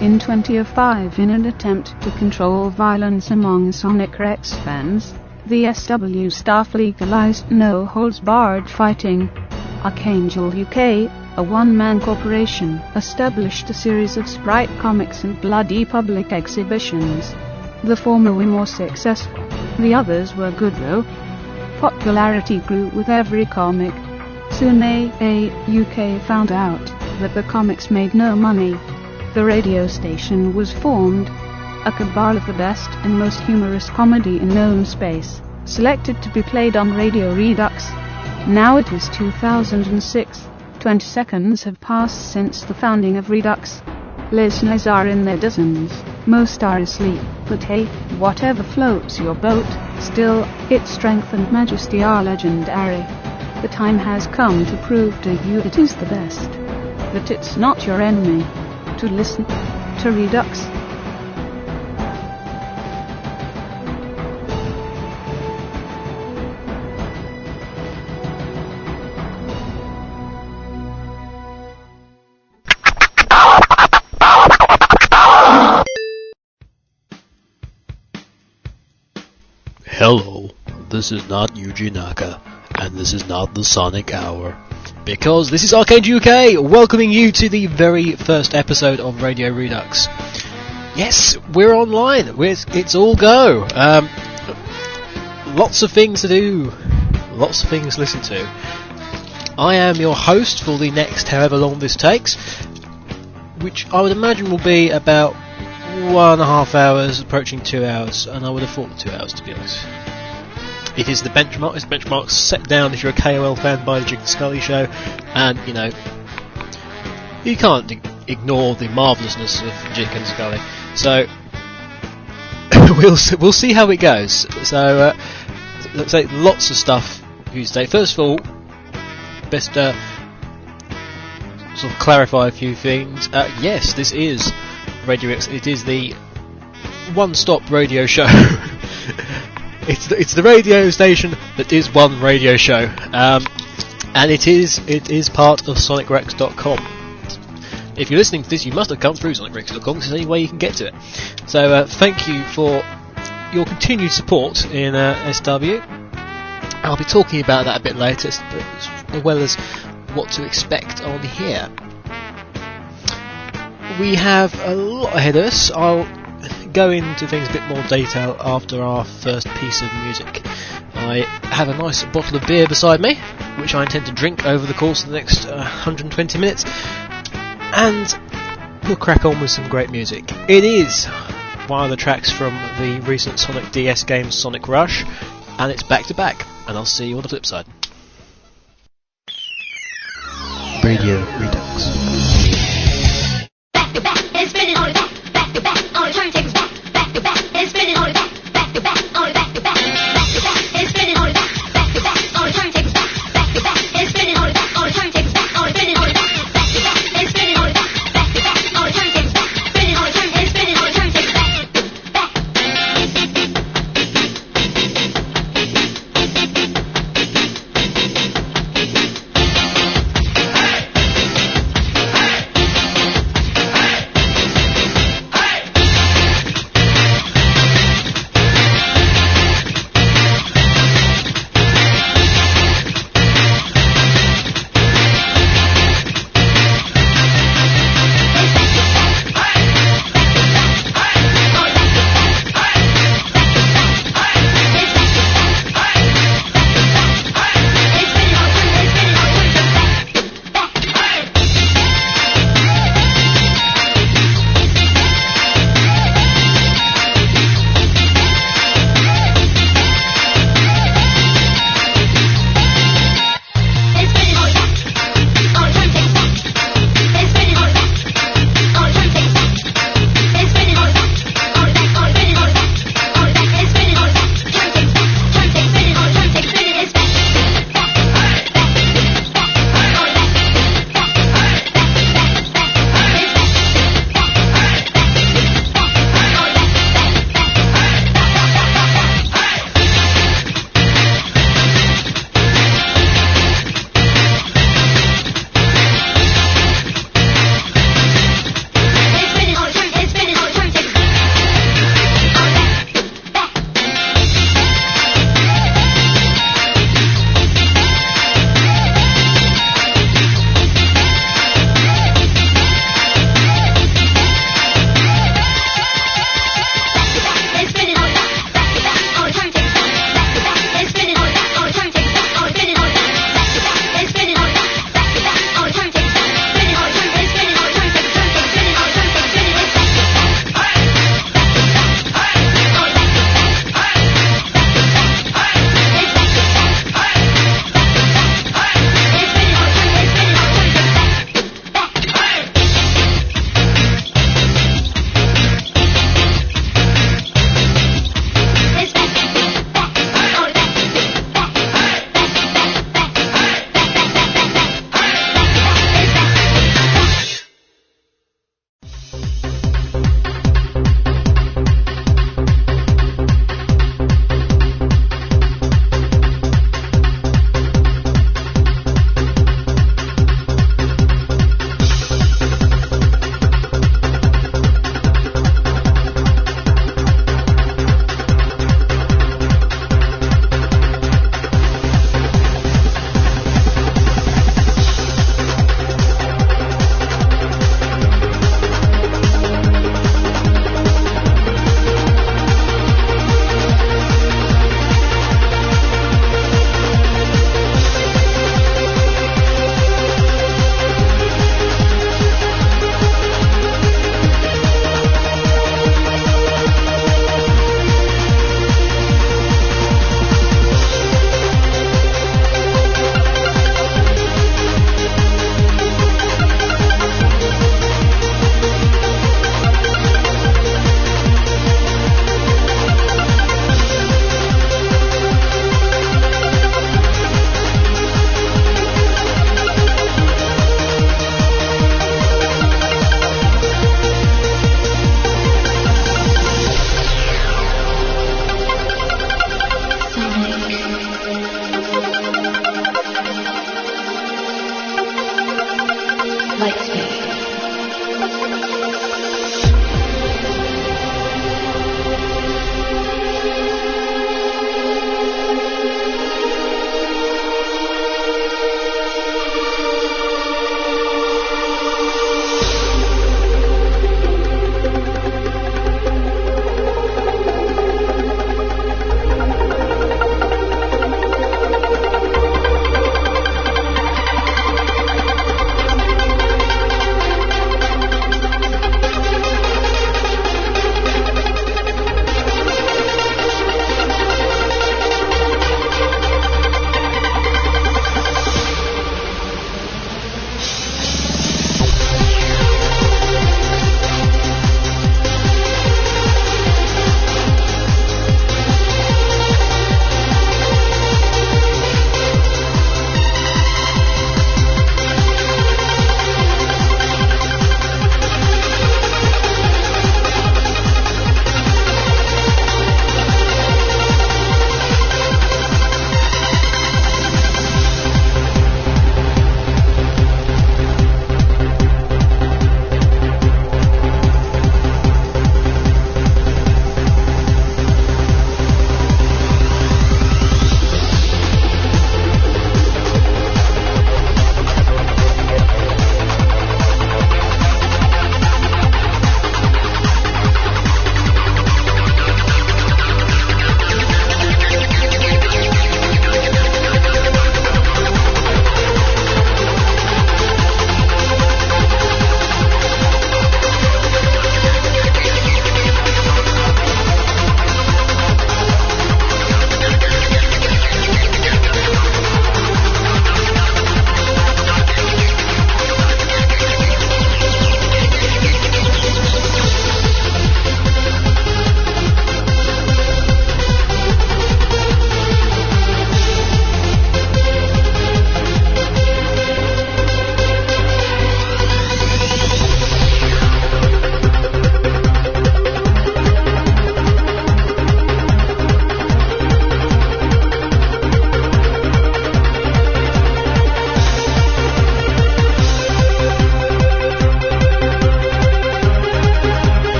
In 2005, in an attempt to control violence among Sonic Rex fans, the SW staff legalized no-holds-barred fighting. Archangel UK, a one-man corporation, established a series of Sprite comics and bloody public exhibitions. The former were more successful. The others were good though. Popularity grew with every comic. Soon UK found out that the comics made no money. The radio station was formed, a cabal of the best and most humorous comedy in known space, selected to be played on Radio Redux. Now it is 2006. 20 seconds have passed since the founding of Redux. Listeners are in their dozens, most are asleep, but hey, whatever floats your boat, still, its strength and majesty are legendary. The time has come to prove to you it is the best, that it's not your enemy. To listen to Redux. Hello, this is not Yuji Naka, and this is not the Sonic Hour. Because this is Arcade UK, welcoming you to the very first episode of Radio Redux. Yes, we're online, it's all go. Lots of things to do, lots of things to listen to. I am your host for the next however long this takes, which I would imagine will be about 1.5 hours, approaching 2 hours, and I would have thought 2 hours to be honest. It is the benchmark. This benchmark's set down if you're a KOL fan by the Jig and Scully show, and you know you can't ignore the marvellousness of Jig and Scully. So we'll see how it goes. So let's say lots of stuff Tuesday. First of all, best sort of clarify a few things. Yes, this is Radio X. It is the one-stop radio show. It's the radio station that is one radio show, and it is part of SonicRex.com. If you're listening to this, you must have come through SonicRex.com, because it's the only way you can get to it. So thank you for your continued support in SW. I'll be talking about that a bit later, as well as what to expect on here. We have a lot ahead of us. I'll go into things a bit more detail after our first piece of music. I have a nice bottle of beer beside me, which I intend to drink over the course of the next 120 minutes, and we'll crack on with some great music. It is one of the tracks from the recent Sonic DS game Sonic Rush, and it's back to back, and I'll see you on the flip side. Radio Redux. Back to back, and spinning on it back to back, on the turntables back to back, and spinning on it back to back, on it back to back, and spinning on it back to back, on the turntables back to back, and spinning on it back, on the turntables back, on it spinning on it back to back, and spinning on it back to back, on the turntables back, spinning on it and spinning on the turntables back. Hey!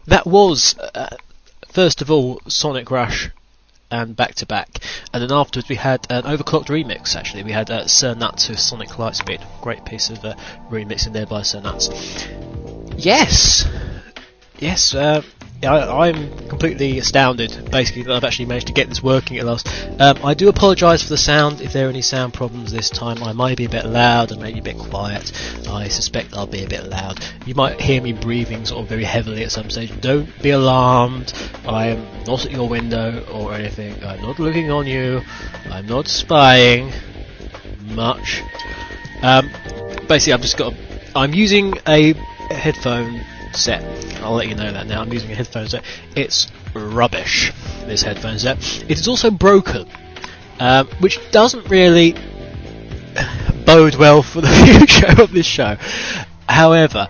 That was, first of all, Sonic Rush and Back to Back, and then afterwards we had an overclocked remix. Actually, we had Sir Nuts with Sonic Lightspeed. Great piece of remixing there by Sir Nuts. Yes, I'm completely astounded, basically, that I've actually managed to get this working at last. I do apologise for the sound. If there are any sound problems this time, I might be a bit loud and maybe a bit quiet. I suspect I'll be a bit loud. You might hear me breathing sort of very heavily at some stage. Don't be alarmed. I am not at your window or anything. I'm not looking on you. I'm not spying much. Basically, I'm using a headphone set. I'll let you know that now. I'm using a headphone set. It's rubbish, this headphone set. It is also broken, which doesn't really bode well for the future of this show. However,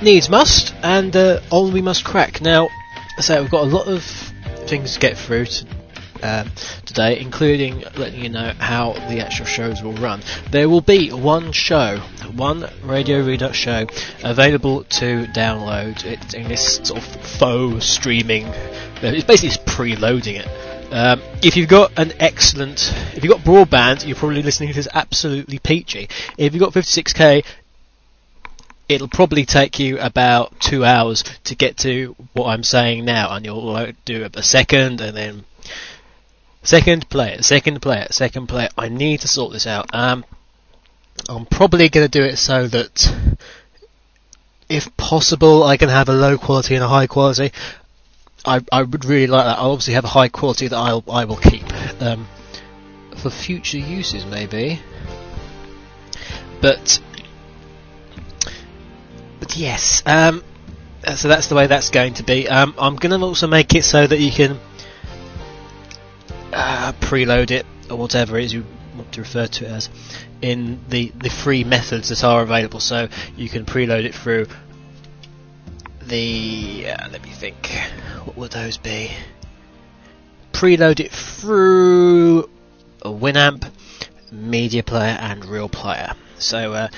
needs must, and on we must crack. Now, so we've got a lot of things to get through today, including letting you know how the actual shows will run. There will be one Radio Redux show available to download. It's in this sort of faux streaming. It's basically just preloading it. If you've got broadband, you're probably listening to this absolutely peachy. If you've got 56k, it'll probably take you about 2 hours to get to what I'm saying now, and you'll do a second, and then second, play it. I need to sort this out. I'm probably going to do it so that, if possible, I can have a low quality and a high quality. I would really like that. I'll obviously have a high quality that I will keep for future uses, maybe. But yes. So that's the way that's going to be. I'm going to also make it so that you can preload it, or whatever it is you want to refer to it as, in the free methods that are available. So you can preload it through let me think, what would those be? Preload it through a Winamp, Media Player and Real Player. So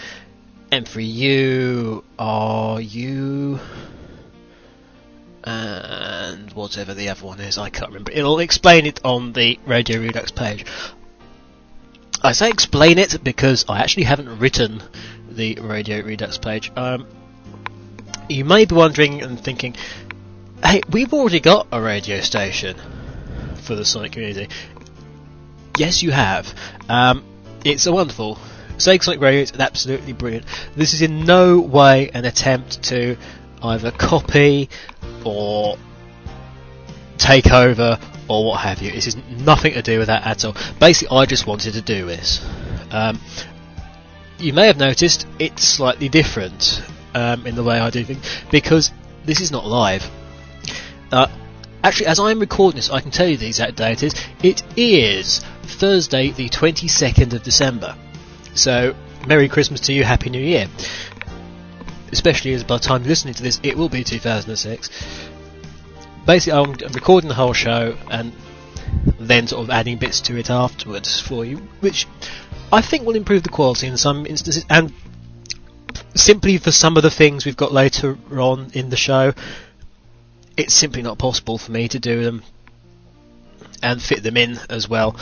M3U, RU, and whatever the other one is, I can't remember. It'll explain it on the Radio Redux page. I say explain it because I actually haven't written the Radio Redux page. You may be wondering and thinking, hey, we've already got a radio station for the Sonic community. Yes, you have. It's a wonderful Sega Sonic Radio. It's absolutely brilliant. This is in no way an attempt to either copy or take over or what have you. This is nothing to do with that at all. Basically, I just wanted to do this. You may have noticed it's slightly different in the way I do things, because this is not live. Actually, as I'm recording this, I can tell you the exact date it is. It is Thursday, the 22nd of December. So, Merry Christmas to you, Happy New Year. Especially as by the time you're listening to this, it will be 2006. Basically, I'm recording the whole show and then sort of adding bits to it afterwards for you, which I think will improve the quality in some instances, and simply for some of the things we've got later on in the show, it's simply not possible for me to do them and fit them in as well.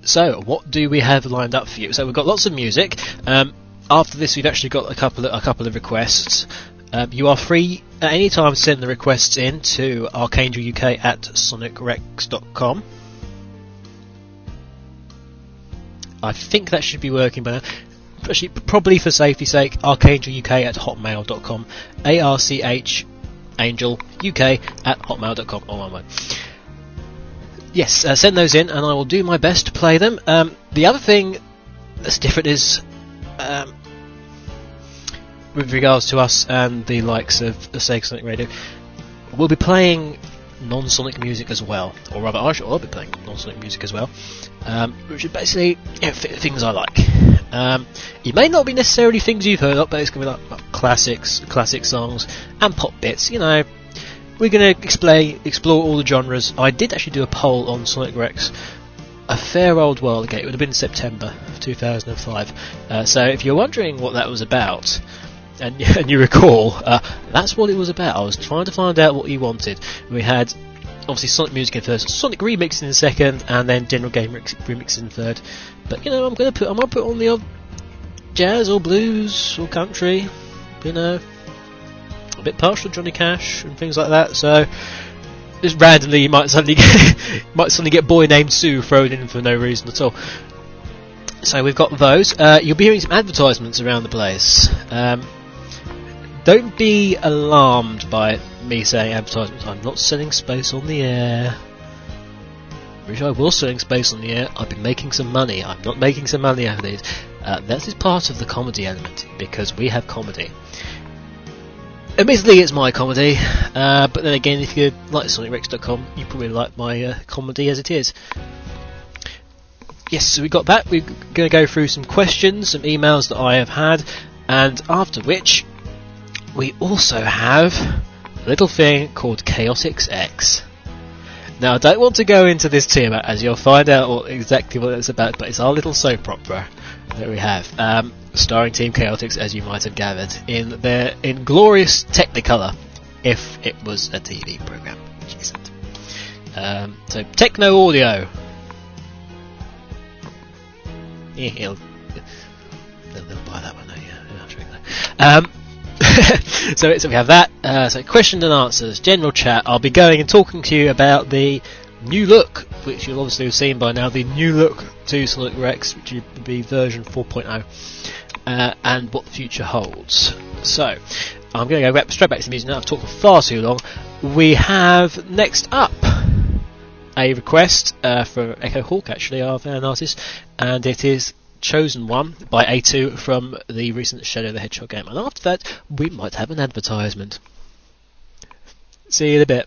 So, what do we have lined up for you? So, we've got lots of music. After this, we've actually got a couple of requests. You are free at any time to send the requests in to archangeluk@sonicrex.com. I think that should be working by now. Actually, probably for safety's sake, archangeluk@hotmail.com. ARCHangeluk@hotmail.com. All one word. Yes, send those in, and I will do my best to play them. The other thing that's different is, with regards to us and the likes of the Sega Sonic Radio, we'll be playing non-Sonic music as well, or rather, I'll be playing non-Sonic music as well, which is basically things I like. It may not be necessarily things you've heard of, but it's going to be like classic songs and pop bits. You know, we're going to explore all the genres. I did actually do a poll on Sonic Rex a fair old while ago. It would have been September 2005. So if you're wondering what that was about, and you recall, that's what it was about. I was trying to find out what you wanted. We had obviously Sonic music in first, Sonic remix in the second, and then general game remix in third. But you know, I might put on the odd jazz or blues or country. You know, a bit partial to Johnny Cash and things like that. So just randomly, you might suddenly get Boy Named Sue thrown in for no reason at all. So we've got those. You'll be hearing some advertisements around the place. Don't be alarmed by me saying advertisements. I'm not selling space on the air. I wish I was selling space on the air. I'd be making some money. I'm not making some money out of these. That is part of the comedy element, because we have comedy. Admittedly, it's my comedy, but then again, if you like SonicRex.com, you probably like my comedy as it is. Yes, so we got that. We're going to go through some questions, some emails that I have had, and after which, we also have a little thing called Chaotix X. Now, I don't want to go into this too much, as you'll find out exactly what it's about, but it's our little soap opera that we have, starring Team Chaotix, as you might have gathered, in glorious Technicolor, if it was a TV program, which isn't. So, Techno Audio. Yeah, they'll buy that one, so we have that. So questions and answers, general chat. I'll be going and talking to you about the new look, which you'll obviously have seen by now, the new look to Sonic Rex, which will be version 4.0, and what the future holds. So I'm going to go straight back to the music now. I've talked for far too long. We have next up a request for Echo Hawk, actually, our fan artist, and it is Chosen One by A2 from the recent Shadow the Hedgehog game. And after that, we might have an advertisement. See you in a bit.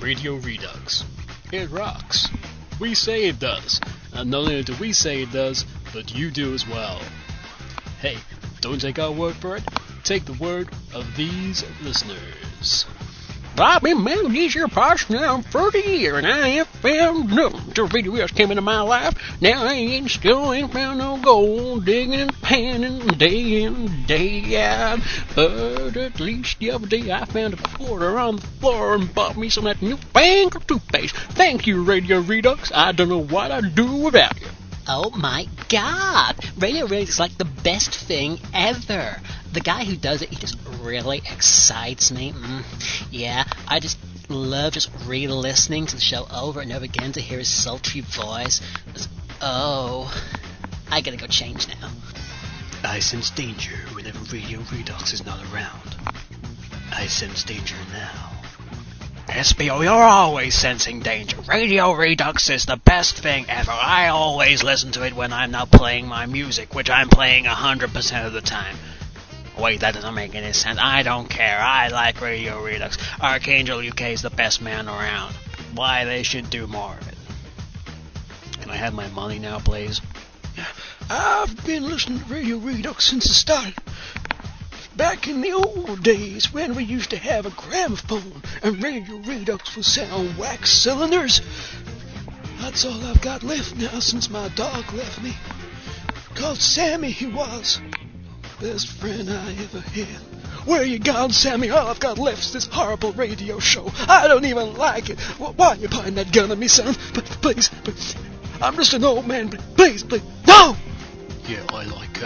Radio Redux. It rocks. We say it does. And not only do we say it does, but you do as well. Hey, don't take our word for it. Take the word of these listeners. I've been managing these here parts now for 30 years, and I ain't found nothing till video else came into my life. Now I still ain't found no gold, digging and panning day in, day out. But at least the other day I found a quarter on the floor and bought me some of that newfangled toothpaste. Thank you, Radio Redux. I don't know what I'd do without you. Oh my god! Radio Redux is like the best thing ever. The guy who does it, he just really excites me. Yeah, I just love just re-listening to the show over and over again to hear his sultry voice. Oh, I gotta go change now. I sense danger whenever Radio Redux is not around. I sense danger now. SBO, you're always sensing danger. Radio Redux is the best thing ever. I always listen to it when I'm not playing my music, which I'm playing 100% of the time. Wait, that doesn't make any sense. I don't care. I like Radio Redux. Archangel UK is the best man around. Why, they should do more of it. Can I have my money now, please? I've been listening to Radio Redux since it started. Back in the old days when we used to have a gramophone and Radio Redux would sound wax cylinders. That's all I've got left now since my dog left me. Called Sammy he was. Best friend I ever had. Where you gone, Sammy? All I've got left is this horrible radio show. I don't even like it. Why are you pointing that gun at me, son? Please. I'm just an old man. Please. No! Yeah, I like,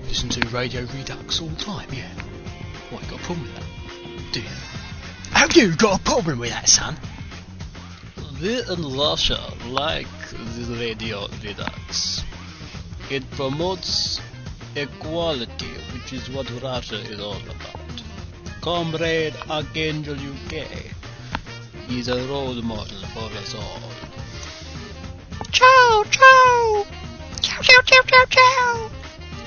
listen to Radio Redux all the time, yeah. What, got a problem with that? Do you? Have you got a problem with that, son? We in Russia like the Radio Redux. It promotes equality, which is what Russia is all about. Comrade Archangel UK is a role model for us all. Ciao, ciao! Ciao, ciao, ciao, ciao, ciao!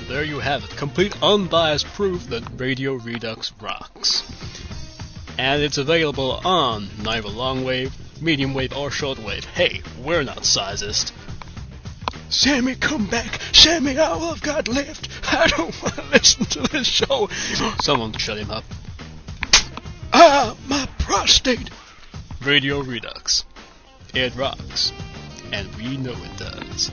There you have it, complete unbiased proof that Radio Redux rocks. And it's available on neither long wave, medium wave, or short wave. Hey, we're not sizist. Sammy, come back. Sammy, all I've got left. I don't want to listen to this show. Someone shut him up. My prostate. Radio Redux. It rocks. And we know it does.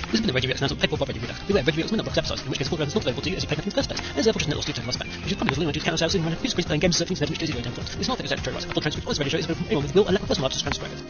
This has been the Radio Redux announcement paid for by Radio Redux. Beware, Radio Redux may not broadcast episodes, in which case the full program is not available to you as you pay nothing in the first place. It is therefore just a little stupid lost back. You should probably just learn to count ourselves in music screens playing games, surfing, internet, which is your time. It's not that it's statutory rights. Full transcript of this radio show is available from anyone with will and lack of personal life to transcribe it.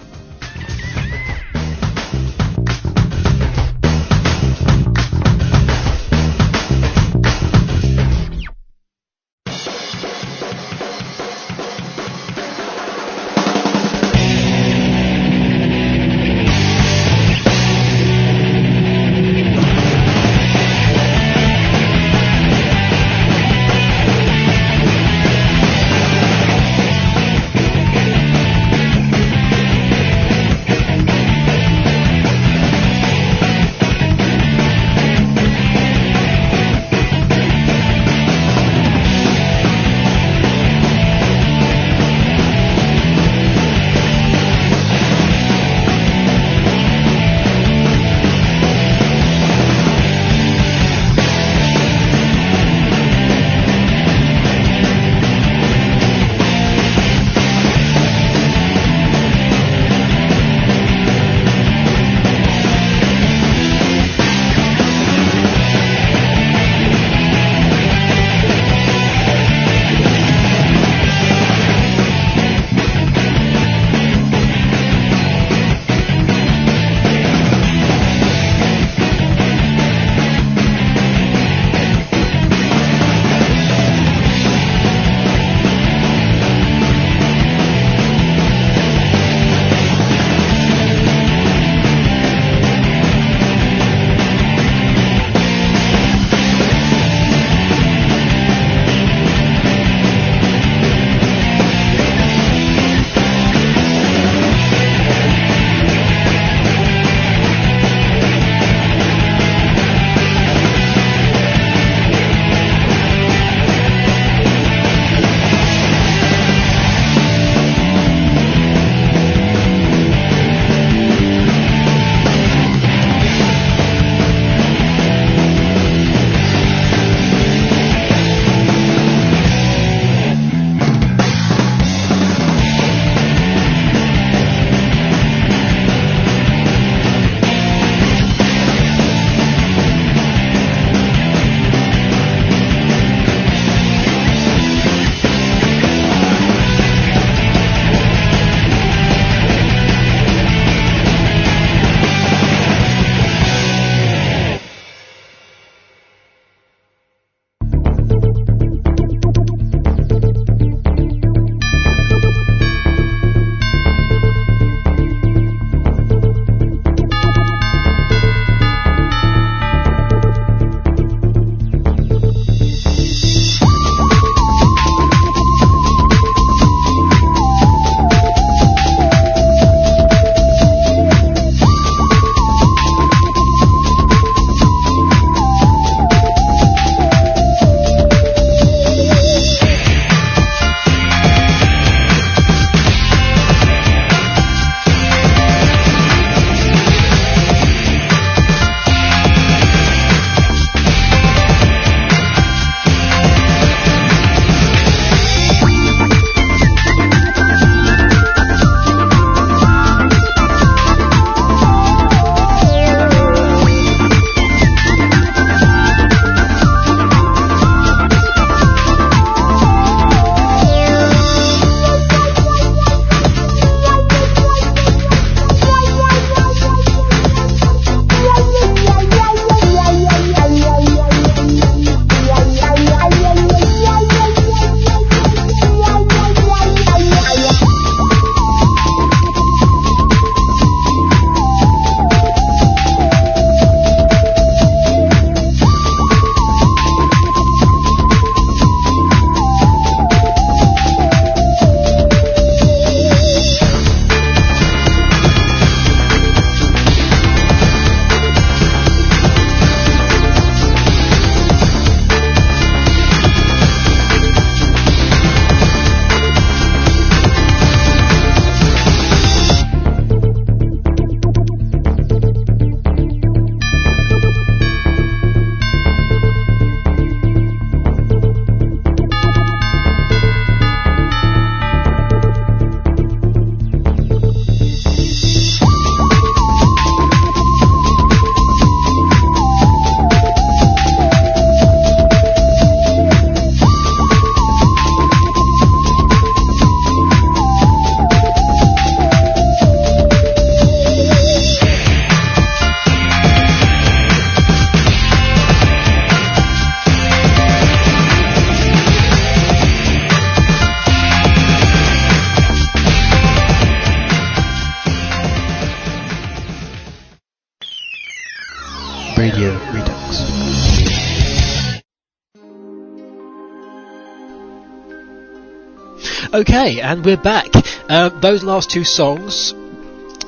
Okay, and we're back. Those last two songs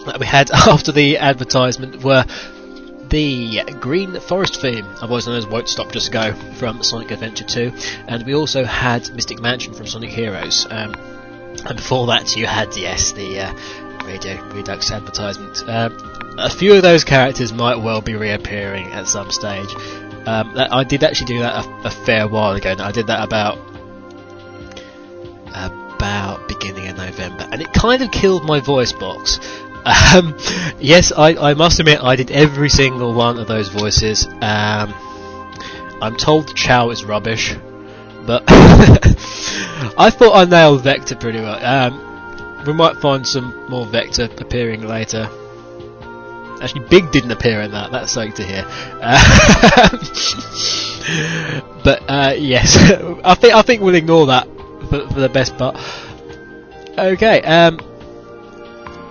that we had after the advertisement were the Green Forest theme, otherwise known as Won't Stop Just Go, from Sonic Adventure 2, and we also had Mystic Mansion from Sonic Heroes. And before that you had, yes, the Radio Redux advertisement. A few of those characters might well be reappearing at some stage. I did actually do that a fair while ago. I did that about beginning of November, and it kind of killed my voice box. Yes, I must admit I did every single one of those voices. I'm told the Chow is rubbish, but I thought I nailed Vector pretty well. We might find some more Vector appearing later. Actually, Big didn't appear in that. That's something to hear. But yes, I think we'll ignore that for the best part. Okay.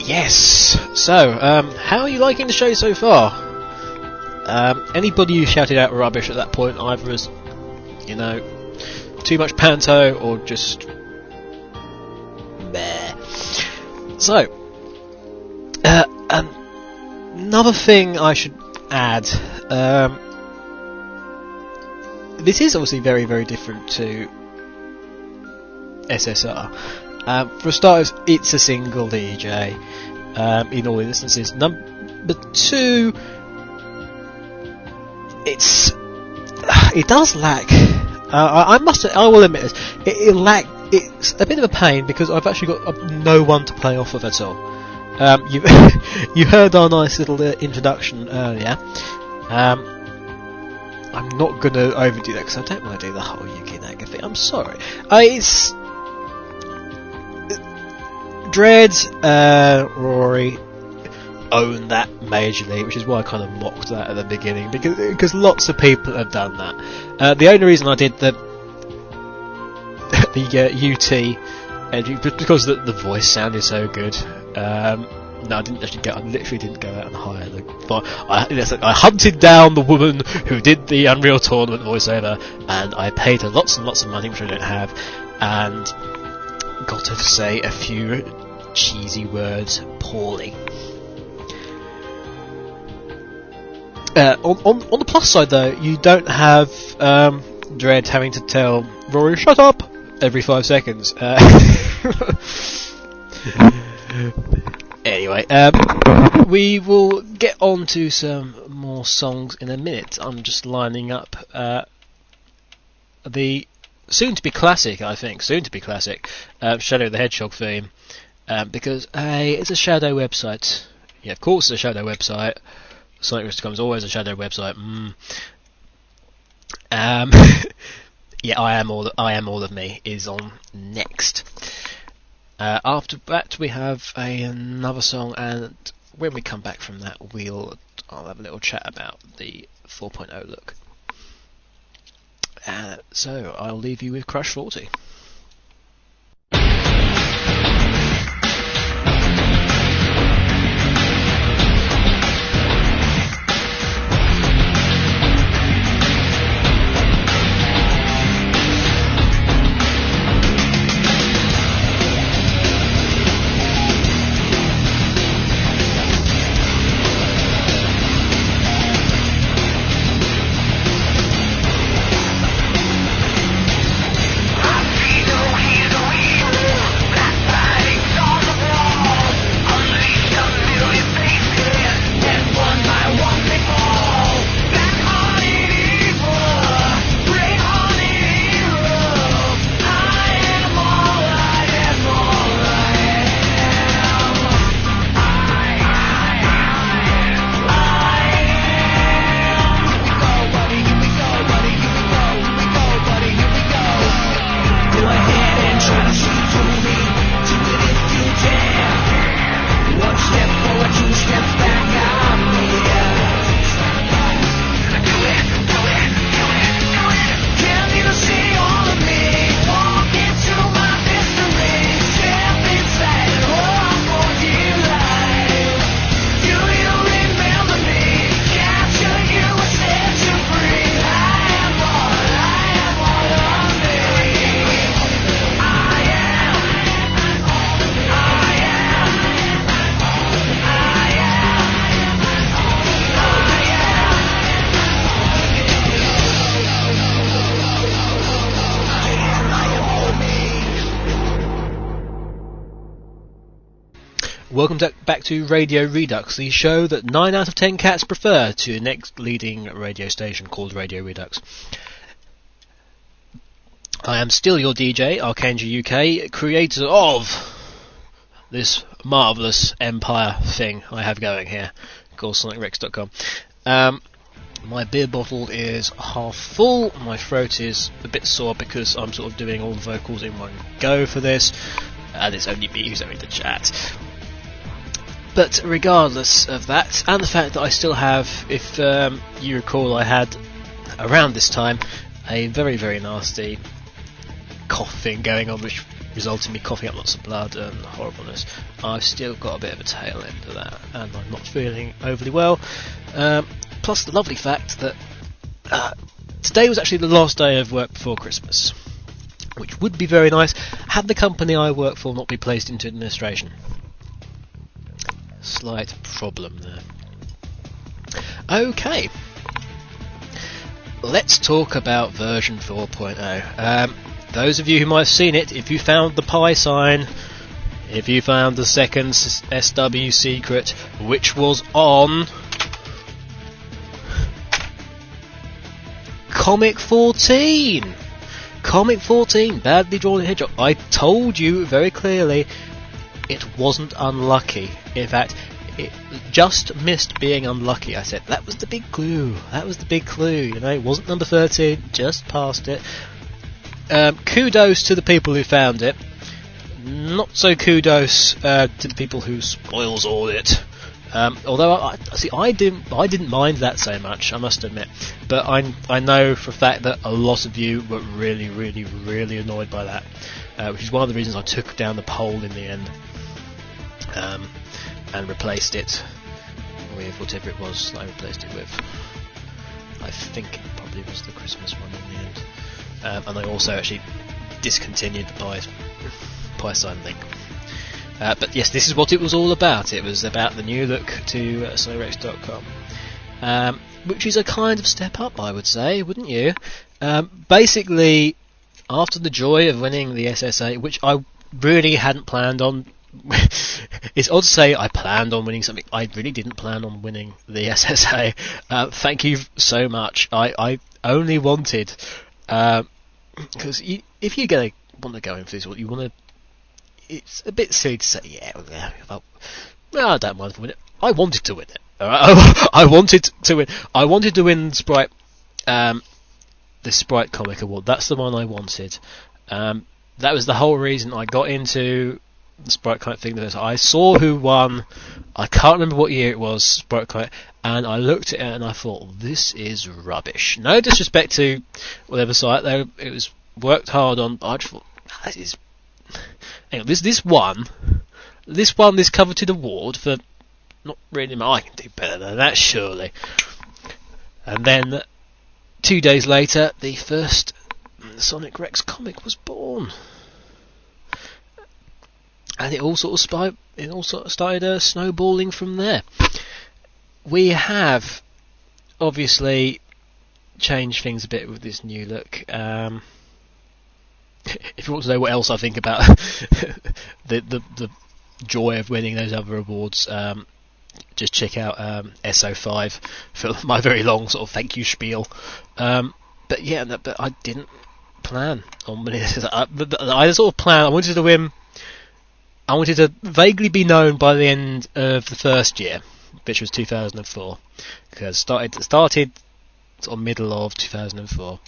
Yes. So, how are you liking the show so far? Anybody who shouted out rubbish at that point, either as, too much panto or just meh. So, another thing I should add. This is obviously very, very different to SSR. For starters, it's a single DJ in all instances. Number two, it does lack. I will admit this. It's a bit of a pain because I've actually got no one to play off of at all. You heard our nice little introduction earlier. I'm not going to overdo that because I don't want to do the whole Yuki Naga thing. I'm sorry. It's Dread, Rory own that majorly, which is why I kind of mocked that at the beginning, because lots of people have done that. The only reason I did the UT entry was because the voice sounded so good. No, I didn't actually I literally didn't go out and hire the. I hunted down the woman who did the Unreal Tournament voiceover, and I paid her lots and lots of money, which I don't have, and got her to say a few cheesy words poorly. On the plus side, though, you don't have Dread having to tell Rory "shut up" every 5 seconds. Anyway, we will get on to some more songs in a minute. I'm just lining up the soon-to-be classic, Shadow the Hedgehog theme, because it's a Shadow website. Yeah, of course it's a Shadow website. Sonic.com is always a Shadow website. Yeah, I am all of me is on next. After that, we have another song, and when we come back from that, I'll have a little chat about the 4.0 look. So I'll leave you with Crush 40. Ah! welcome back to Radio Redux, the show that 9 out of 10 cats prefer to the next leading radio station called Radio Redux. I am still your DJ, Archangel UK, creator of this marvellous empire thing I have going here, called SonicRex.com. My beer bottle is half full, my throat is a bit sore because I'm sort of doing all the vocals in one go for this, and it's only me who's having the chat. But regardless of that, and the fact that I still have, if you recall, I had around this time a very, very nasty cough thing going on, which resulted in me coughing up lots of blood and horribleness. I've still got a bit of a tail end of that, and I'm not feeling overly well. Plus the lovely fact that today was actually the last day of work before Christmas, which would be very nice had the company I work for not be placed into administration. Slight problem there. Okay, let's talk about version 4.0. Those of you who might have seen it, if you found the Pi sign, if you found the second SW secret, which was on Comic 14, badly drawn hedgehog. I told you very clearly it wasn't unlucky. In fact, it just missed being unlucky. I said that was the big clue. You know, it wasn't number 13, just past it. Kudos to the people who found it. Not so kudos to the people who spoils all it. Although I didn't mind that so much, I must admit. But I know for a fact that a lot of you were really, really, really annoyed by that, which is one of the reasons I took down the poll in the end, and replaced it with whatever it was that I replaced it with. I think it probably was the Christmas one in the end, and I also actually discontinued the Pi sign thing. But yes, this is what it was all about. It was about the new look to SonicRex.com, which is a kind of step up, I would say, wouldn't you? Basically, after the joy of winning the SSA, which I really hadn't planned on. It's odd to say I planned on winning something. I really didn't plan on winning the SSA. Thank you so much. I only wanted, because if you're going to want to go in for this, you want to. It's a bit silly to say, I don't mind if I win it. I wanted to win it. Alright? I wanted to win. I wanted to win Sprite, the Sprite Comic Award. That's the one I wanted. That was the whole reason I got into the Sprite Comic thing. I saw who won. I can't remember what year it was, Sprite Comic, and I looked at it and I thought, this is rubbish. No disrespect to whatever site though, it was worked hard on. I just thought, that is. Hang on, this won this coveted award for not really. I can do better than that, surely. And then 2 days later, the first Sonic Rex comic was born, and it all sort of started snowballing from there. We have obviously changed things a bit with this new look. If you want to know what else I think about the joy of winning those other awards, just check out SO5 for my very long sort of thank you spiel. But yeah, but I didn't plan on winning this. I sort of planned. I wanted to win. I wanted to vaguely be known by the end of the first year, which was 2004, because started sort of middle of 2004.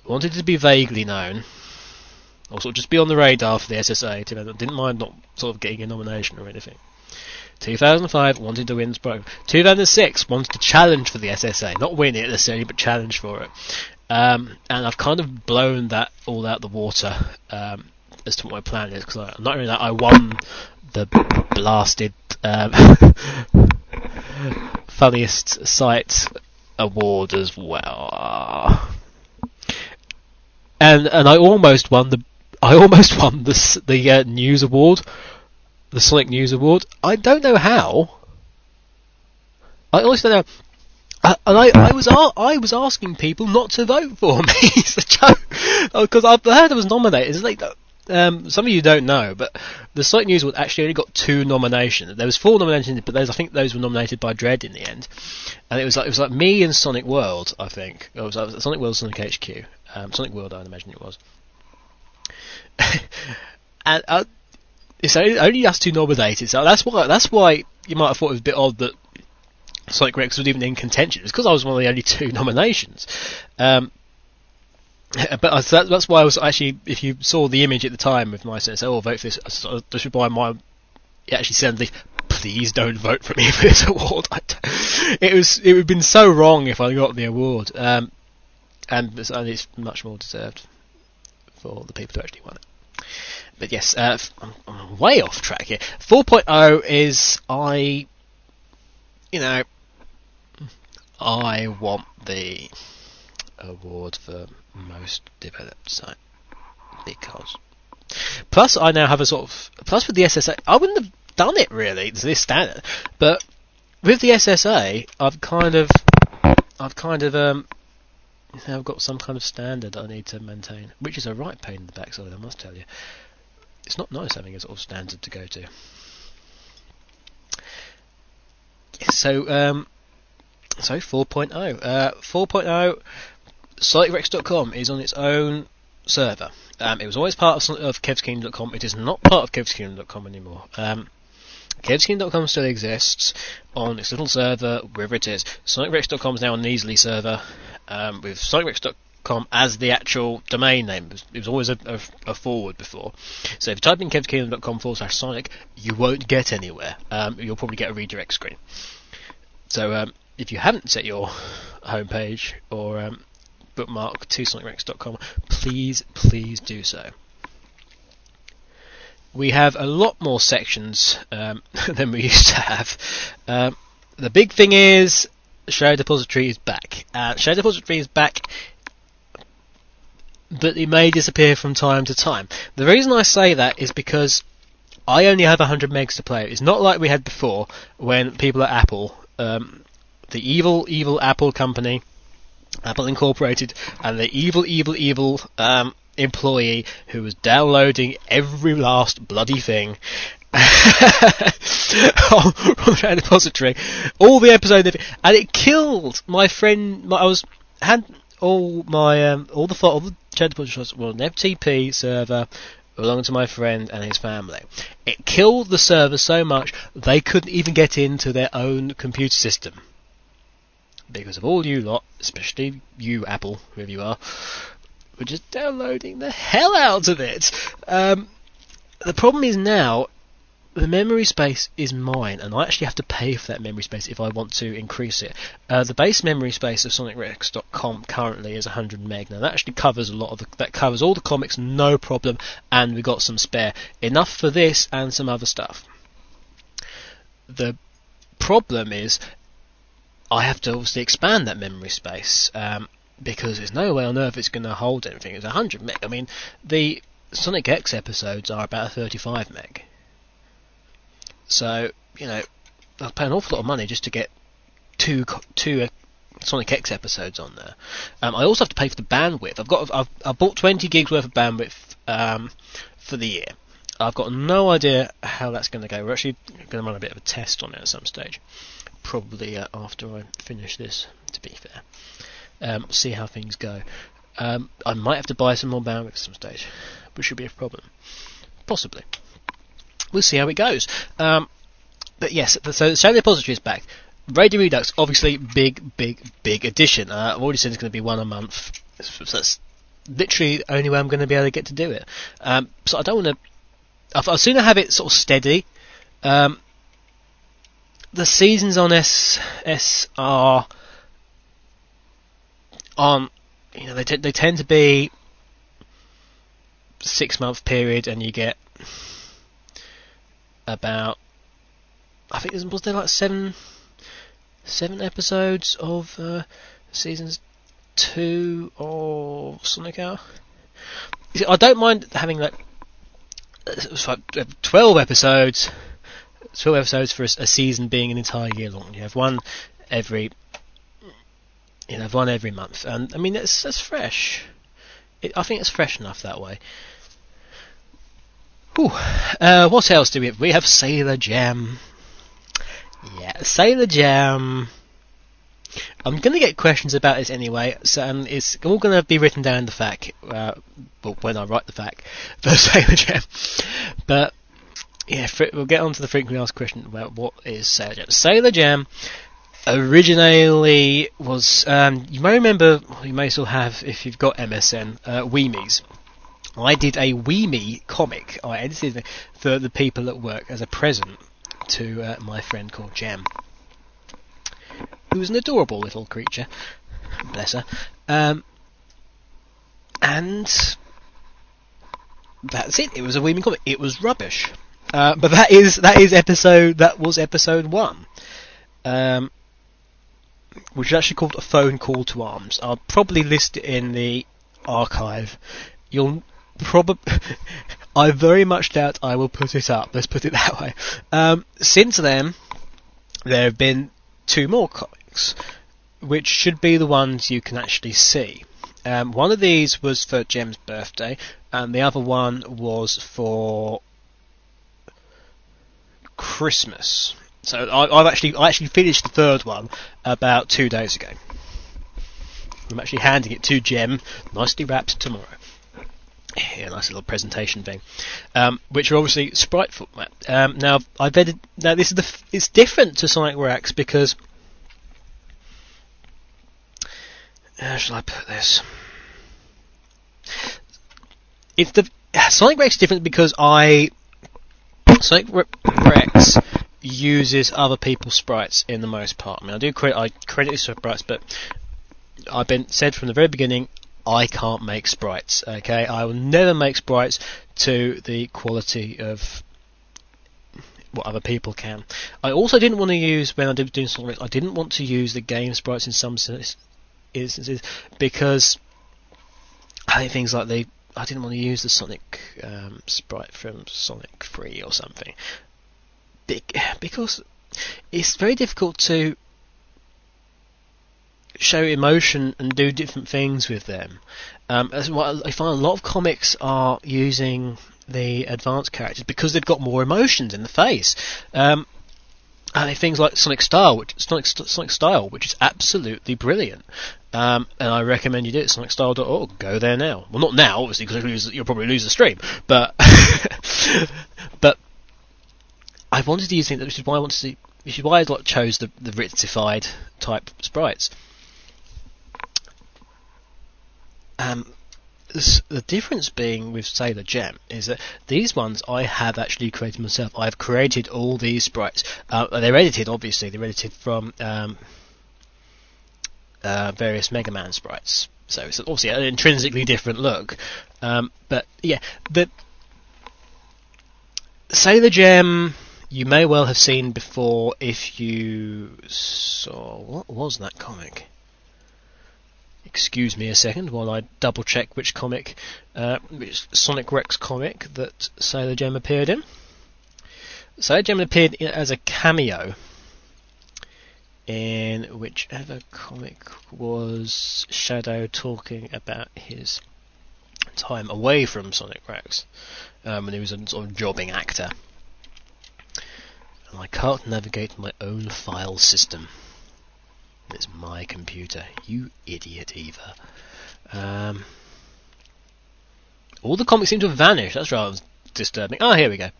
I wanted to be vaguely known. Also, just be on the radar for the SSA. Didn't mind not sort of getting a nomination or anything. 2005, wanted to win Sprite. 2006, wanted to challenge for the SSA. Not win it necessarily, but challenge for it. And I've kind of blown that all out the water as to what my plan is. Because not only that, I won the blasted funniest site award as well. And I almost won the news award, the Sonic News Award. I don't know how. I honestly don't know. And I was asking people not to vote for me. It's a joke, because I heard I was nominated. It's like, some of you don't know, but the Sonic News Award actually only got 2 nominations. There was 4 nominations, but I think those were nominated by Dread in the end. And it was like me and Sonic World, I think. It was like Sonic World, Sonic HQ. Sonic World, I'd imagine it was. And it's only us 2 nominated, so that's why you might have thought it was a bit odd that Sonic Rex was even in contention. It's because I was one of the only 2 nominations. But that's why I was actually, if you saw the image at the time with my sense, vote for this, this would buy my. It actually said, please don't vote for me for this award. It would have been so wrong if I got the award, and it's much more deserved for the people who actually won it. But yes, I'm way off track here. 4.0 is I want the award for most developed site, because plus I now have a sort of plus with the SSA. I wouldn't have done it really to this standard, but with the SSA I've got some kind of standard I need to maintain, which is a right pain in the backside, I must tell you. It's not nice having a sort of standard to go to. So 4.0 4.0 SonicRex.com is on its own server. It was always part of KevsKingdom.com. It is not part of KevsKingdom.com anymore. KevsKingdom.com still exists on its little server, wherever it is. SonicRex.com is now on an Easily server, with SonicRex.com as the actual domain name. It was always a forward before. So if you type in KevsKingdom.com/Sonic, you won't get anywhere. You'll probably get a redirect screen. So if you haven't set your homepage or bookmark to SonicRex.com, please do so. We have a lot more sections than we used to have. The big thing is Shadow Depository is back. Shadow Depository is back, but it may disappear from time to time. The reason I say that is because I only have 100 megs to play. It's not like we had before when people at Apple, the evil Apple company, Apple Incorporated, and the evil employee who was downloading every last bloody thing from the repository, all the episodes, and it killed my friend. All the chat depositories were on an FTP server belonging to my friend and his family. It killed the server so much they couldn't even get into their own computer system. Because of all you lot, especially you Apple, whoever you are, were just downloading the hell out of it. The problem is now, the memory space is mine, and I actually have to pay for that memory space if I want to increase it. The base memory space of SonicRex.com currently is 100 meg. Now that actually covers that covers all the comics, no problem, and we got some spare, enough for this and some other stuff. The problem is, I have to obviously expand that memory space, because there's no way on earth it's going to hold anything. It's 100 meg. I mean, the Sonic X episodes are about 35 meg. So, I'll pay an awful lot of money just to get two Sonic X episodes on there. I also have to pay for the bandwidth. I've bought 20 gigs worth of bandwidth for the year. I've got no idea how that's going to go. We're actually going to run a bit of a test on it at some stage. Probably after I finish this, to be fair. See how things go. I might have to buy some more bandwidth at some stage, which should be a problem. Possibly. We'll see how it goes. But yes, so the Shadow Depository is back. Radio Redux, obviously, big addition. I've already said it's going to be one a month. So that's literally the only way I'm going to be able to get to do it. So I don't want to... I'd sooner have it sort of steady. The seasons on SR aren't, they tend to be 6-month period, and you get about, I think was there like seven episodes of seasons 2 of Sonic Hour. I don't mind having like 12 episodes for a season being an entire year long. You have one every month, and I mean that's fresh. I think it's fresh enough that way. Ooh, what else do we have? We have Sailor Jam. Yeah, Sailor Jam. I'm going to get questions about this anyway, so it's all going to be written down in the FAQ, when I write the FAQ for Sailor Jam. But, yeah, we'll get on to the frequently asked question about what is Sailor Jam. Sailor Jam originally was, you may remember, you may still have, if you've got MSN, Weemies. I did a Weemie comic. I edited it for the people at work as a present to my friend called Jam, who was an adorable little creature, bless her. And that's it. It was a Weemie comic. It was rubbish, but that was episode 1, which is actually called A Phone Call to Arms. I'll probably list it in the archive. You'll I very much doubt I will put it up. Let's put it that way. Since then, there have been 2 more comics, which should be the ones you can actually see. One of these was for Jem's birthday, and the other one was for Christmas. So I actually finished the 3rd one about 2 days ago. I'm actually handing it to Jem, nicely wrapped tomorrow. Yeah, nice little presentation thing, which are obviously sprite format. Now I've edited. Now this is it's different to Sonic Rex because how shall I put this? It's the Sonic Rex is different because Sonic Rex uses other people's sprites in the most part. I mean, I credit these sprites, but I've been said from the very beginning, I can't make sprites, okay? I will never make sprites to the quality of what other people can. I also didn't want to use, when I did doing Sonic Rex, I didn't want to use the game sprites in some instances because I think things like I didn't want to use the Sonic sprite from Sonic 3 or something. Because it's very difficult to show emotion and do different things with them. That's what I find a lot of comics are using the advanced characters because they've got more emotions in the face. And things like Sonic Style, which is absolutely brilliant. And I recommend you do it. SonicStyle.org. Go there now. Well, not now, obviously, because you'll probably lose the stream. But but I wanted to use things, which is why I chose the Ritzified type sprites. The difference being with Sailor Jam is that these ones I have actually created myself. I've created all these sprites. They're edited, obviously. They're edited from various Mega Man sprites. So it's obviously an intrinsically different look. But yeah, the Sailor Jam you may well have seen before if you saw... What was that comic? Excuse me a second while I double check which Sonic Rex comic that Sailor Jam appeared in. Sailor Jam appeared as a cameo in whichever comic was Shadow talking about his time away from Sonic Rex, when he was a sort of jobbing actor. And I can't navigate my own file system. It's my computer, you idiot, Eva. All the comics seem to have vanished. That's rather disturbing. Oh, here we go.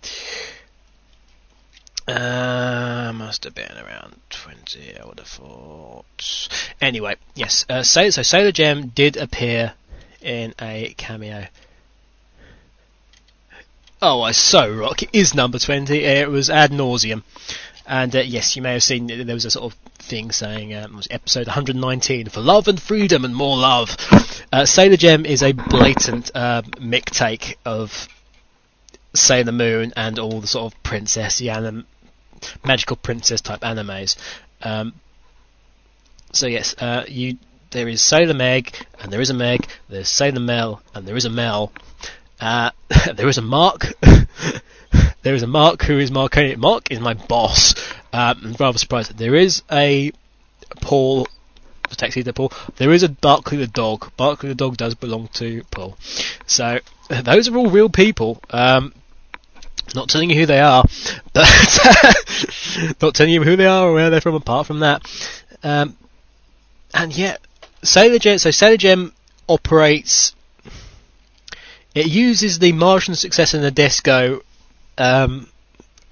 Must have been around 20, I would have thought. Anyway, yes. So Sailor Jam did appear in a cameo. Oh, I so rock. It is number 20. It was Ad Nauseam. And yes, you may have seen there was a sort of thing saying it was episode 119 for love and freedom and more love. Sailor Jam is a blatant mick take of Sailor Moon and all the sort of magical princess type animes. So yes, there is Sailor Meg and there is a Meg. There's Sailor Mel and there is a Mel. There is a Mark. There is a Mark who is Marconi. Mark is my boss. I'm rather surprised that there is a Paul, Tuxedo Paul. There is a Barkley the dog. Barkley the dog does belong to Paul. So those are all real people. Not telling you who they are, but not telling you who they are or where they're from. Apart from that, and yet Sailor Gem. So Sailor Gem operates. It uses the Martian successor Nadesco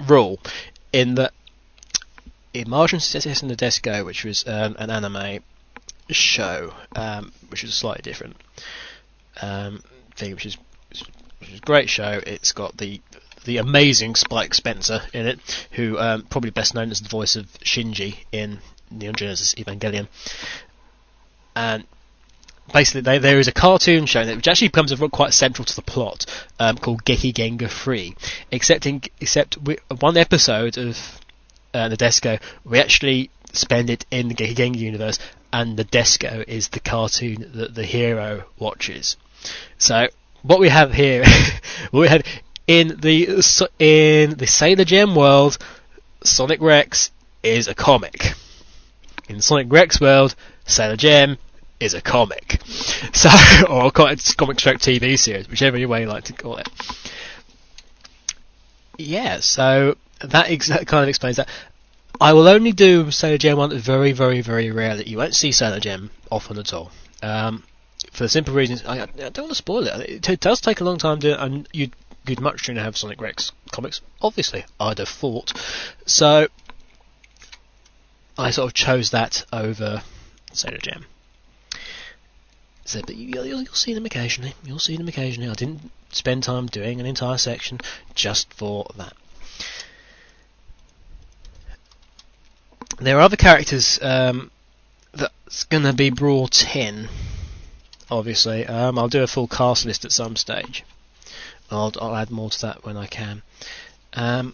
rule in that in Martian successor Nadesco, which was an anime show, which is a slightly different thing, which is a great show. It's got the amazing Spike Spencer in it, who probably best known as the voice of Shinji in Neon Genesis Evangelion. And basically, there is a cartoon show which actually becomes quite central to the plot, called Geki Genga Free. Except one episode of Nadesco, we actually spend it in the Geki Genga universe, and Nadesco is the cartoon that the hero watches. So what we have here, in the Sailor Gem world, Sonic Rex is a comic. In Sonic Rex world, Sailor Gem is a comic. So, or it's comic stroke TV series, whichever way you like to call it. Yeah, so that kind of explains that. I will only do Sailor Gem one very, very, very rarely. You won't see Sailor Gem often at all. For the simple reason, I don't want to spoil it. It does take a long time to, and you'd much sooner have Sonic Rex comics, obviously, I'd have thought. So I sort of chose that over Sailor Gem. So, but you'll see them occasionally. You'll see them occasionally. I didn't spend time doing an entire section just for that. There are other characters that's going to be brought in. Obviously, I'll do a full cast list at some stage. I'll add more to that when I can. And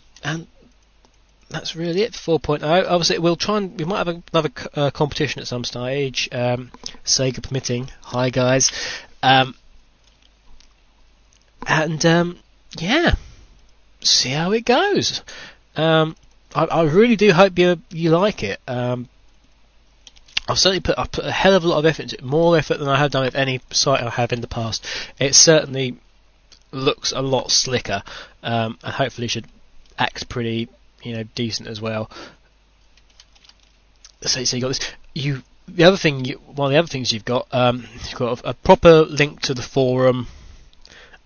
that's really it for 4.0. Obviously, we might have another competition at some stage, Sega permitting. Hi guys. Yeah, see how it goes. I really do hope you like it. I've certainly put a hell of a lot of effort into it, more effort than I have done with any site I have in the past. It certainly looks a lot slicker, and hopefully should act pretty, decent as well. So you got this. One of the other things you've got a proper link to the forum,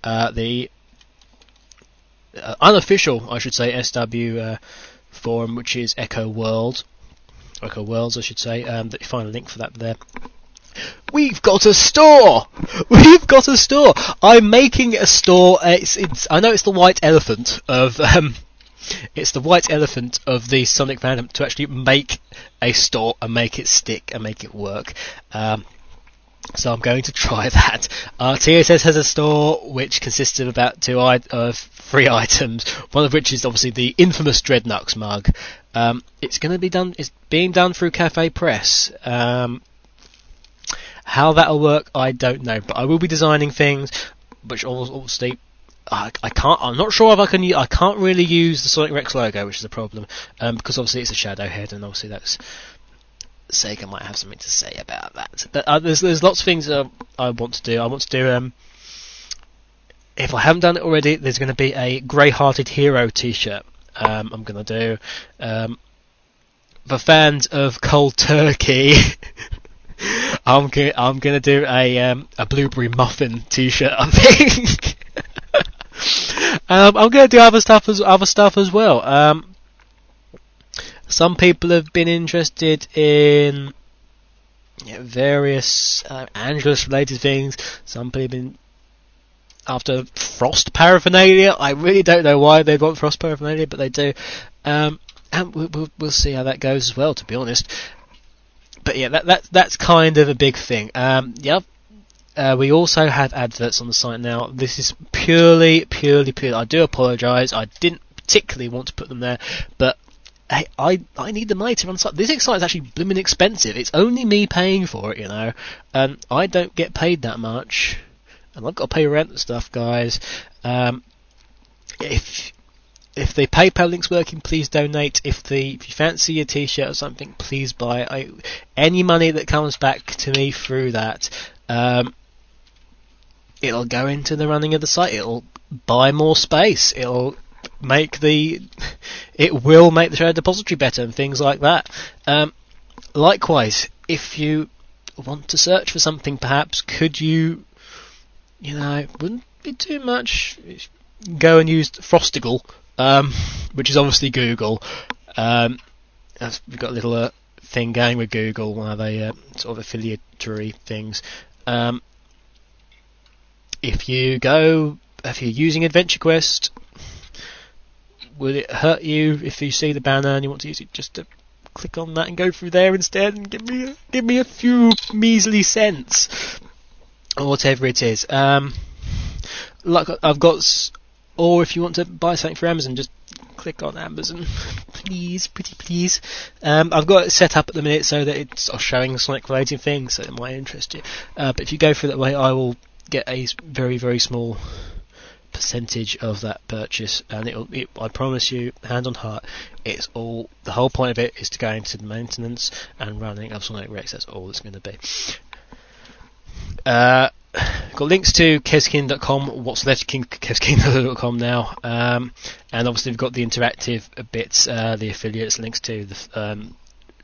the unofficial, I should say, SW forum, which is Echo Worlds, I should say. That you find a link for that there. We've got a store. I'm making a store. I know it's the white elephant of it's the white elephant of the Sonic fandom to actually make a store and make it stick and make it work. So I'm going to try that. TSS has a store which consists of about 3 items. One of which is obviously the infamous Dreadnoughts mug. It's being done through Cafe Press. How that'll work, I don't know, but I will be designing things, which obviously I can't. I'm not sure if I can. I can't really use the Sonic Rex logo, which is a problem, because obviously it's a shadow head, and obviously that's Sega might have something to say about that. But there's lots of things I want to do. I want to do. If I haven't done it already, there's going to be a Grey-Hearted Hero T-shirt. I'm going to do. For fans of Cold Turkey. I'm gonna do a blueberry muffin T-shirt, I think. I'm gonna do other stuff as well. Some people have been interested in various Angelus related things. Some people have been after Frost paraphernalia. I really don't know why they want Frost paraphernalia, but they do. And we'll see how that goes as well, to be honest. But yeah, that's kind of a big thing. We also have adverts on the site now. This is purely. I do apologise. I didn't particularly want to put them there, but hey, I need the money to run the site. This site is actually blooming expensive. It's only me paying for it, and I don't get paid that much, and I've got to pay rent and stuff, guys. If the PayPal link's working, please donate. If you fancy a T-shirt or something, please buy. Any money that comes back to me through that, it'll go into the running of the site. It'll buy more space. It'll will make the shared depository better and things like that. Likewise, if you want to search for something, perhaps could you wouldn't be too much, go and use Frostigal, which is obviously Google. We've got a little thing going with Google, one of they sort of affiliatory things. If you're using Adventure Quest, would it hurt you if you see the banner and you want to use it just to click on that and go through there instead and give me a few measly cents or whatever it is? Like I've got, or if you want to buy something for Amazon, just click on Amazon, please, pretty please. I've got it set up at the minute so that it's showing Sonic related things, so it might interest you. But if you go through that way, I will get a very, very small percentage of that purchase, and I promise you, hand on heart, the whole point of it is to go into the maintenance and running of Sonic Rex. That's all it's going to be. Got links to Keskin.com, what's left Keskin.com now, and obviously we've got the interactive bits, the affiliates, links to the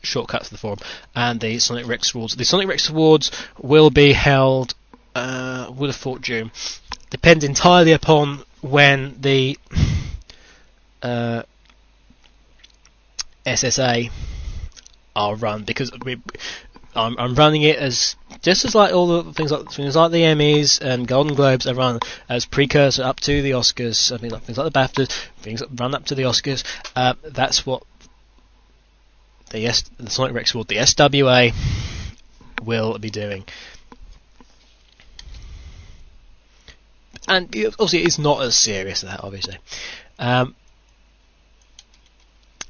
shortcuts to the forum, and the Sonic Rex Awards. The Sonic Rex Awards will be held, would have thought June. Depends entirely upon when the SSA are run, because I'm running it as just as like all the things like the Emmys and Golden Globes are run as precursor up to the Oscars. Things like the BAFTAs, things that run up to the Oscars. That's what the Sonic Rex Award, the SWA, will be doing. And obviously, it's not as serious as that. Obviously,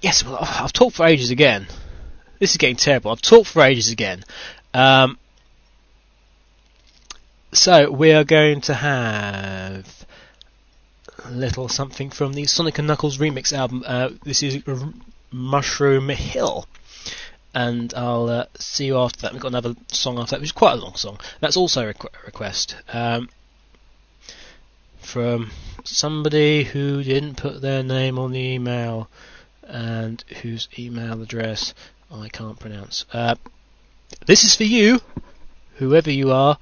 yes. Well, I've talked for ages again. This is getting terrible. I've talked for ages again. So we are going to have a little something from the Sonic & Knuckles remix album. This is Mushroom Hill. And I'll see you after that. We've got another song after that, which is quite a long song. That's also a request from somebody who didn't put their name on the email and whose email address I can't pronounce. This is for you, whoever you are.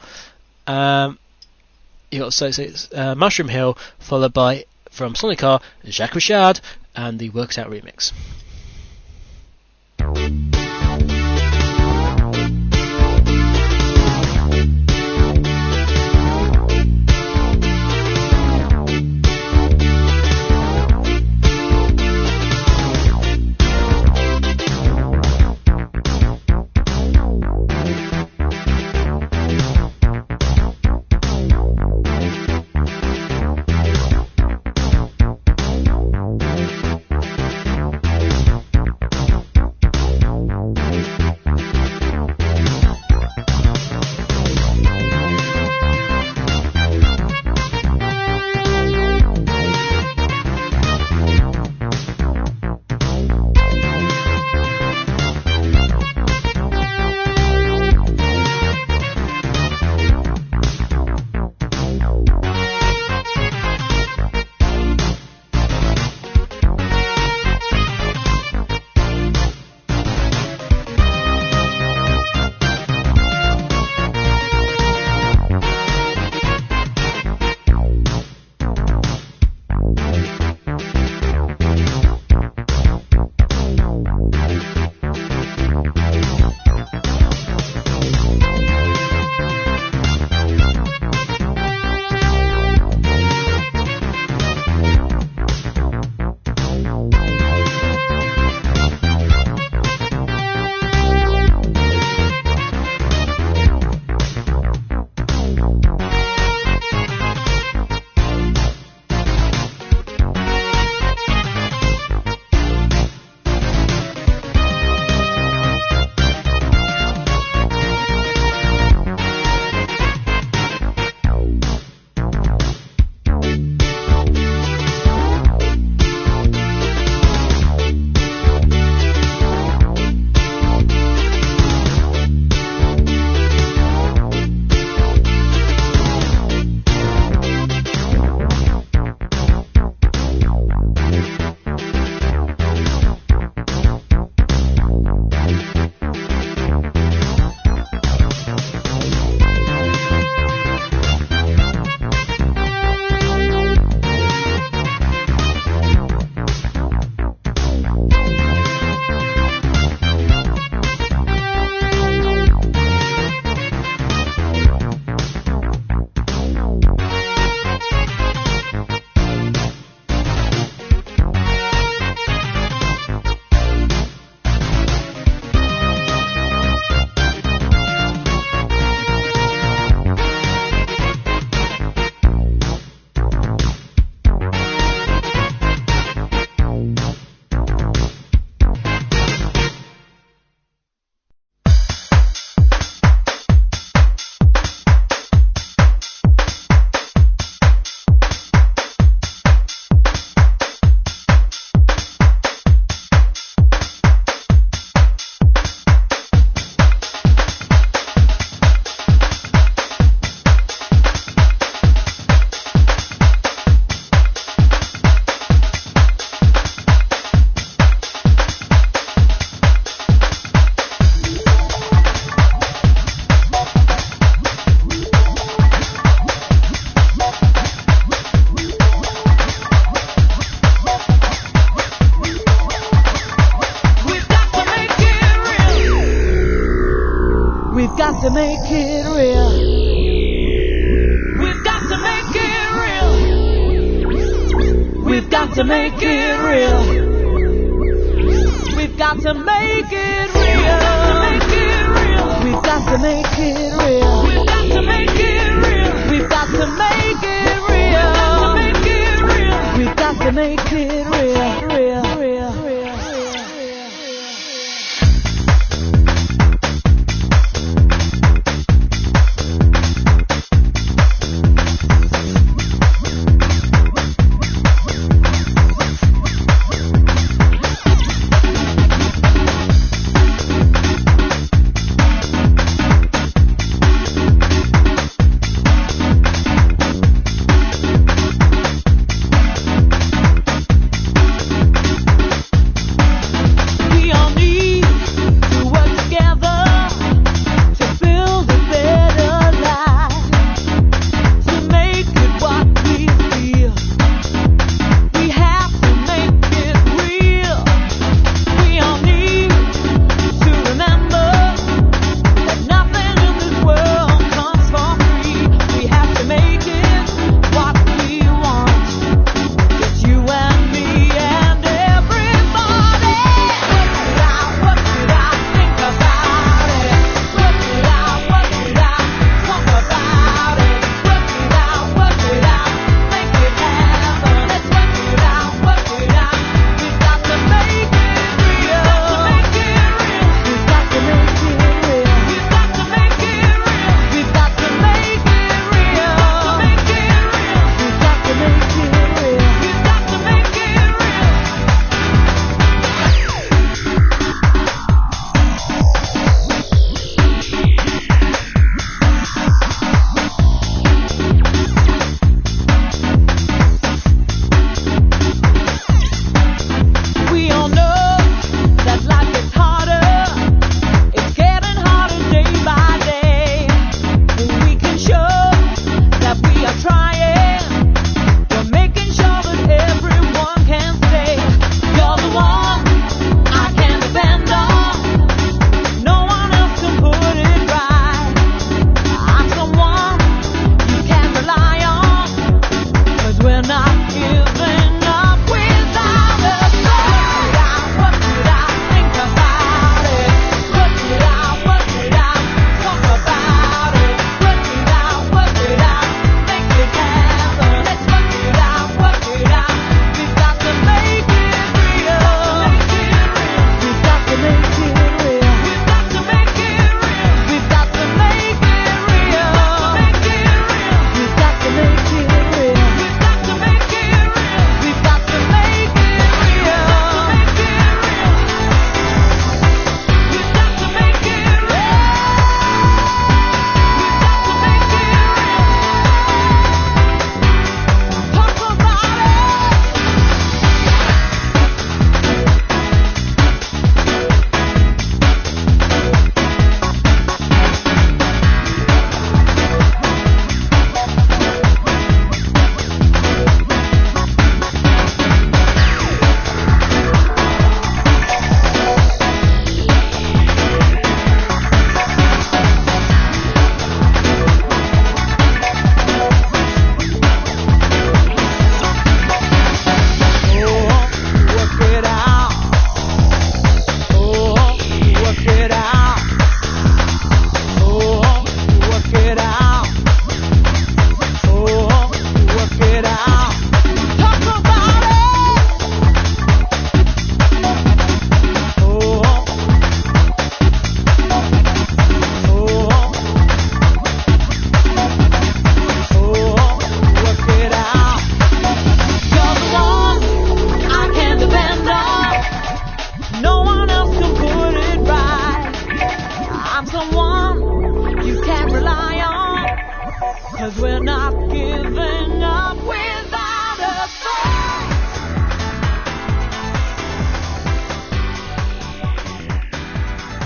You got so it's Mushroom Hill, followed by from Sonic R, Jacques Richard, and the Works Out remix. to make it real. We've got to make it real. We've got to make it real. We've got to make it real. We've got to make it real. We've got to make it real.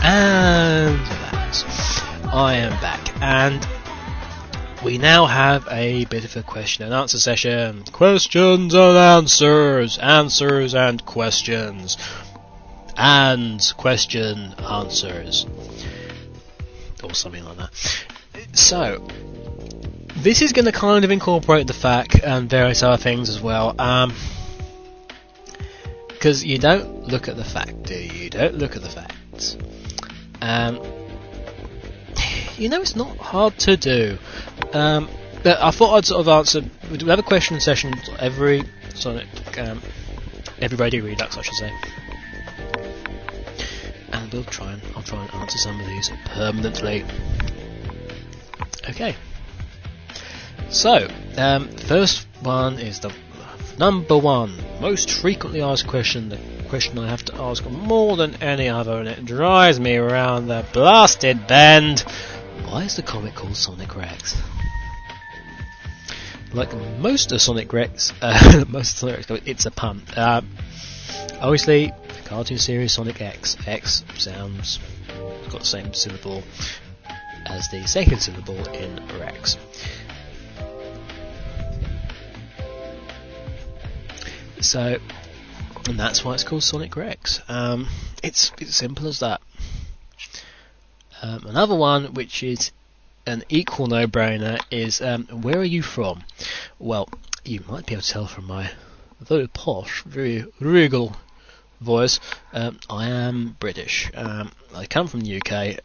And I am back, and we now have a bit of a question and answer session. Questions and answers, answers and questions, and question answers, or something like that. So, this is going to kind of incorporate the fact and various other things as well. because you don't look at the fact, do you? You don't look at the facts. It's not hard to do. But I thought I'd sort of answer. We have a question session every Sonic, every Radio Redux, I should say. And I'll try and answer some of these permanently. Okay. So, first one is the number one most frequently asked question. The question I have to ask more than any other, and it drives me around the blasted bend. Why is the comic called Sonic Rex? Like most of Sonic Rex, it's a pun. Obviously, the cartoon series Sonic X. X sounds got the same syllable as the second syllable in Rex. So, and that's why it's called Sonic Rex. It's simple as that. Another one, which is an equal no-brainer, is where are you from? Well, you might be able to tell from my very posh, very regal voice. I am British. I come from the UK.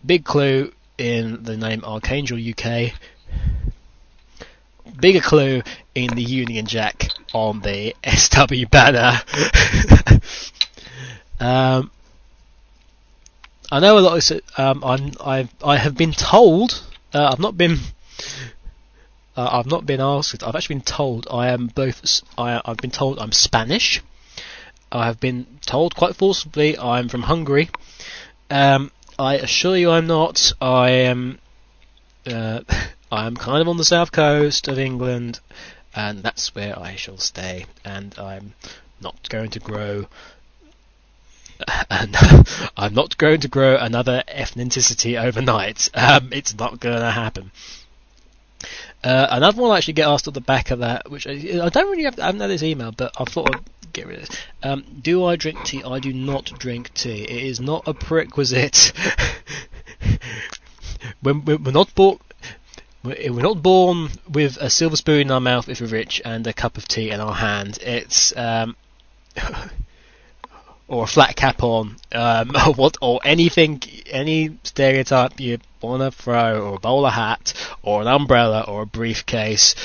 Big clue in the name Archangel UK. Bigger clue in the Union Jack on the SW banner. I know a lot of I have been told. I've not been asked. I've actually been told I am both. I've been told I'm Spanish. I have been told quite forcibly I'm from Hungary. I assure you I'm not. I am. I am kind of on the south coast of England, and that's where I shall stay. And I'm not going to grow. And I'm not going to grow another ethnicity overnight. It's not going to happen. Another one I actually get asked at the back of that, which I don't really have. I haven't had this email, but I thought I'd get rid of this. Do I drink tea? I do not drink tea. It is not a prerequisite. We're not born. We're not born with a silver spoon in our mouth if we're rich and a cup of tea in our hand. It's or a flat cap on, or anything, any stereotype you want to throw, or a bowler hat, or an umbrella, or a briefcase,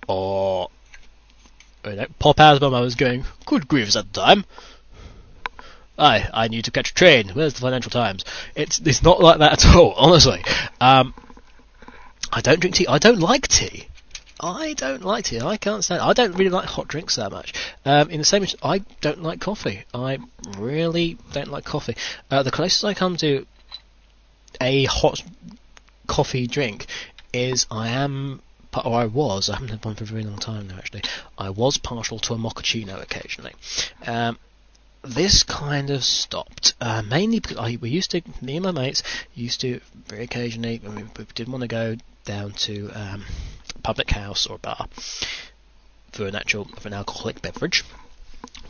or pop out of my mum was going, good grief, is that the time? I need to catch a train. Where's the Financial Times? It's not like that at all, honestly. I don't drink tea. I don't like tea. I can't stand it. I don't really like hot drinks that much. In the same way, I don't like coffee. I really don't like coffee. The closest I come to a hot coffee drink is I haven't had one for a very long time now actually, I was partial to a mochaccino occasionally. This kind of stopped, mainly because me and my mates used to very occasionally, when we didn't want to go down to public house or bar for an alcoholic beverage,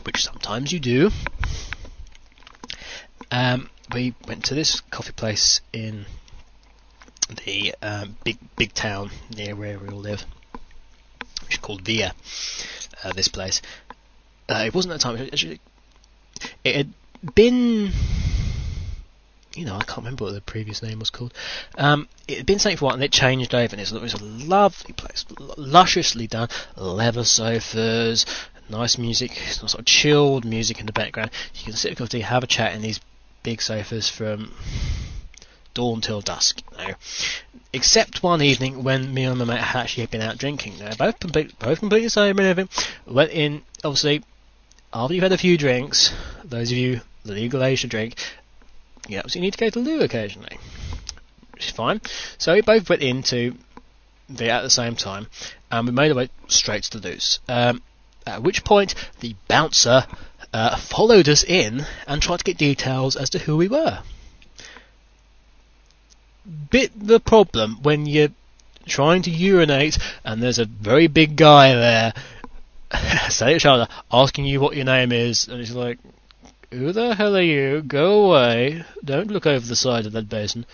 which sometimes you do. We went to this coffee place in the big town near where we all live, which is called Via. This place. It wasn't at the time. Actually, it had been. I can't remember what the previous name was called. It had been something for a while, and it changed over, and it was a lovely place, lusciously done, leather sofas, nice music, sort of chilled music in the background. You can sit with coffee, have a chat in these big sofas from dawn till dusk. Except one evening when me and my mate had actually been out drinking. Both completely sober and everything. Went in, obviously, after you've had a few drinks, those of you the legal age to drink, you absolutely need to go to the loo occasionally, which is fine. So we both went into there at the same time, and we made our way straight to the loos. At which point the bouncer followed us in and tried to get details as to who we were. Bit the problem when you're trying to urinate and there's a very big guy there sat at your shoulder asking you what your name is, and he's like, who the hell are you? Go away. Don't look over the side of that basin.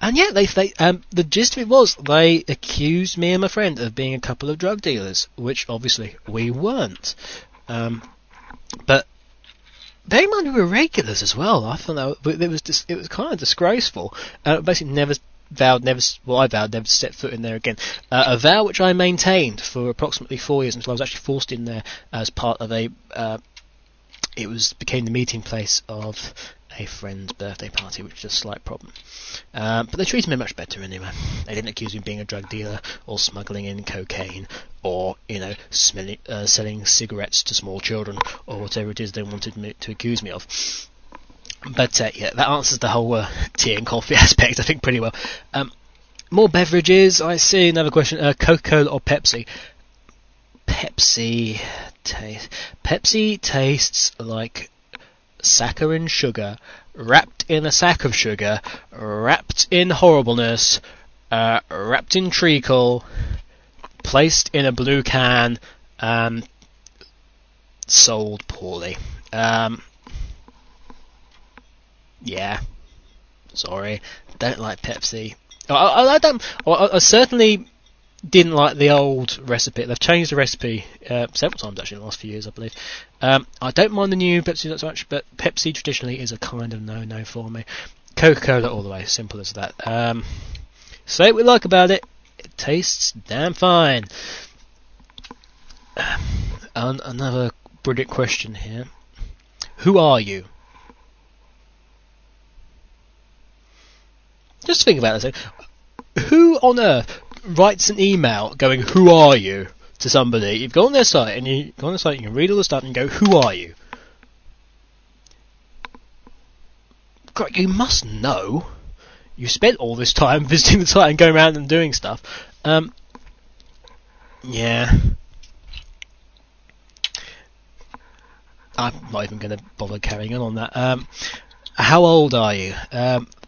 And yeah, the gist of it was they accused me and my friend of being a couple of drug dealers, which obviously we weren't. But bear in mind we were regulars as well. I thought that it was kind of disgraceful. Basically, I vowed never to step foot in there again. A vow which I maintained for approximately 4 years until I was actually forced in there as part of became the meeting place of a friend's birthday party, which is a slight problem. But they treated me much better anyway. They didn't accuse me of being a drug dealer or smuggling in cocaine or, selling cigarettes to small children or whatever it is they wanted me to accuse me of. But yeah, that answers the whole tea and coffee aspect, I think, pretty well. More beverages. I see another question. Coca-Cola or Pepsi? Pepsi tastes like saccharine sugar wrapped in a sack of sugar, wrapped in horribleness, wrapped in treacle, placed in a blue can, sold poorly. Yeah, sorry, don't like Pepsi. I certainly didn't like the old recipe. They've changed the recipe several times actually in the last few years, I believe. I don't mind the new Pepsi not so much, but Pepsi traditionally is a kind of no for me. Coca-Cola all the way, simple as that. Say what we like about it, it tastes damn fine. Another brilliant question here. Who are you? Just think about it. Who on earth writes an email going, "Who are you?" to somebody? You've gone on their site, and you can read all the stuff and go, "Who are you?" God, you must know. You spent all this time visiting the site and going around and doing stuff. Yeah. I'm not even going to bother carrying on that. How old are you?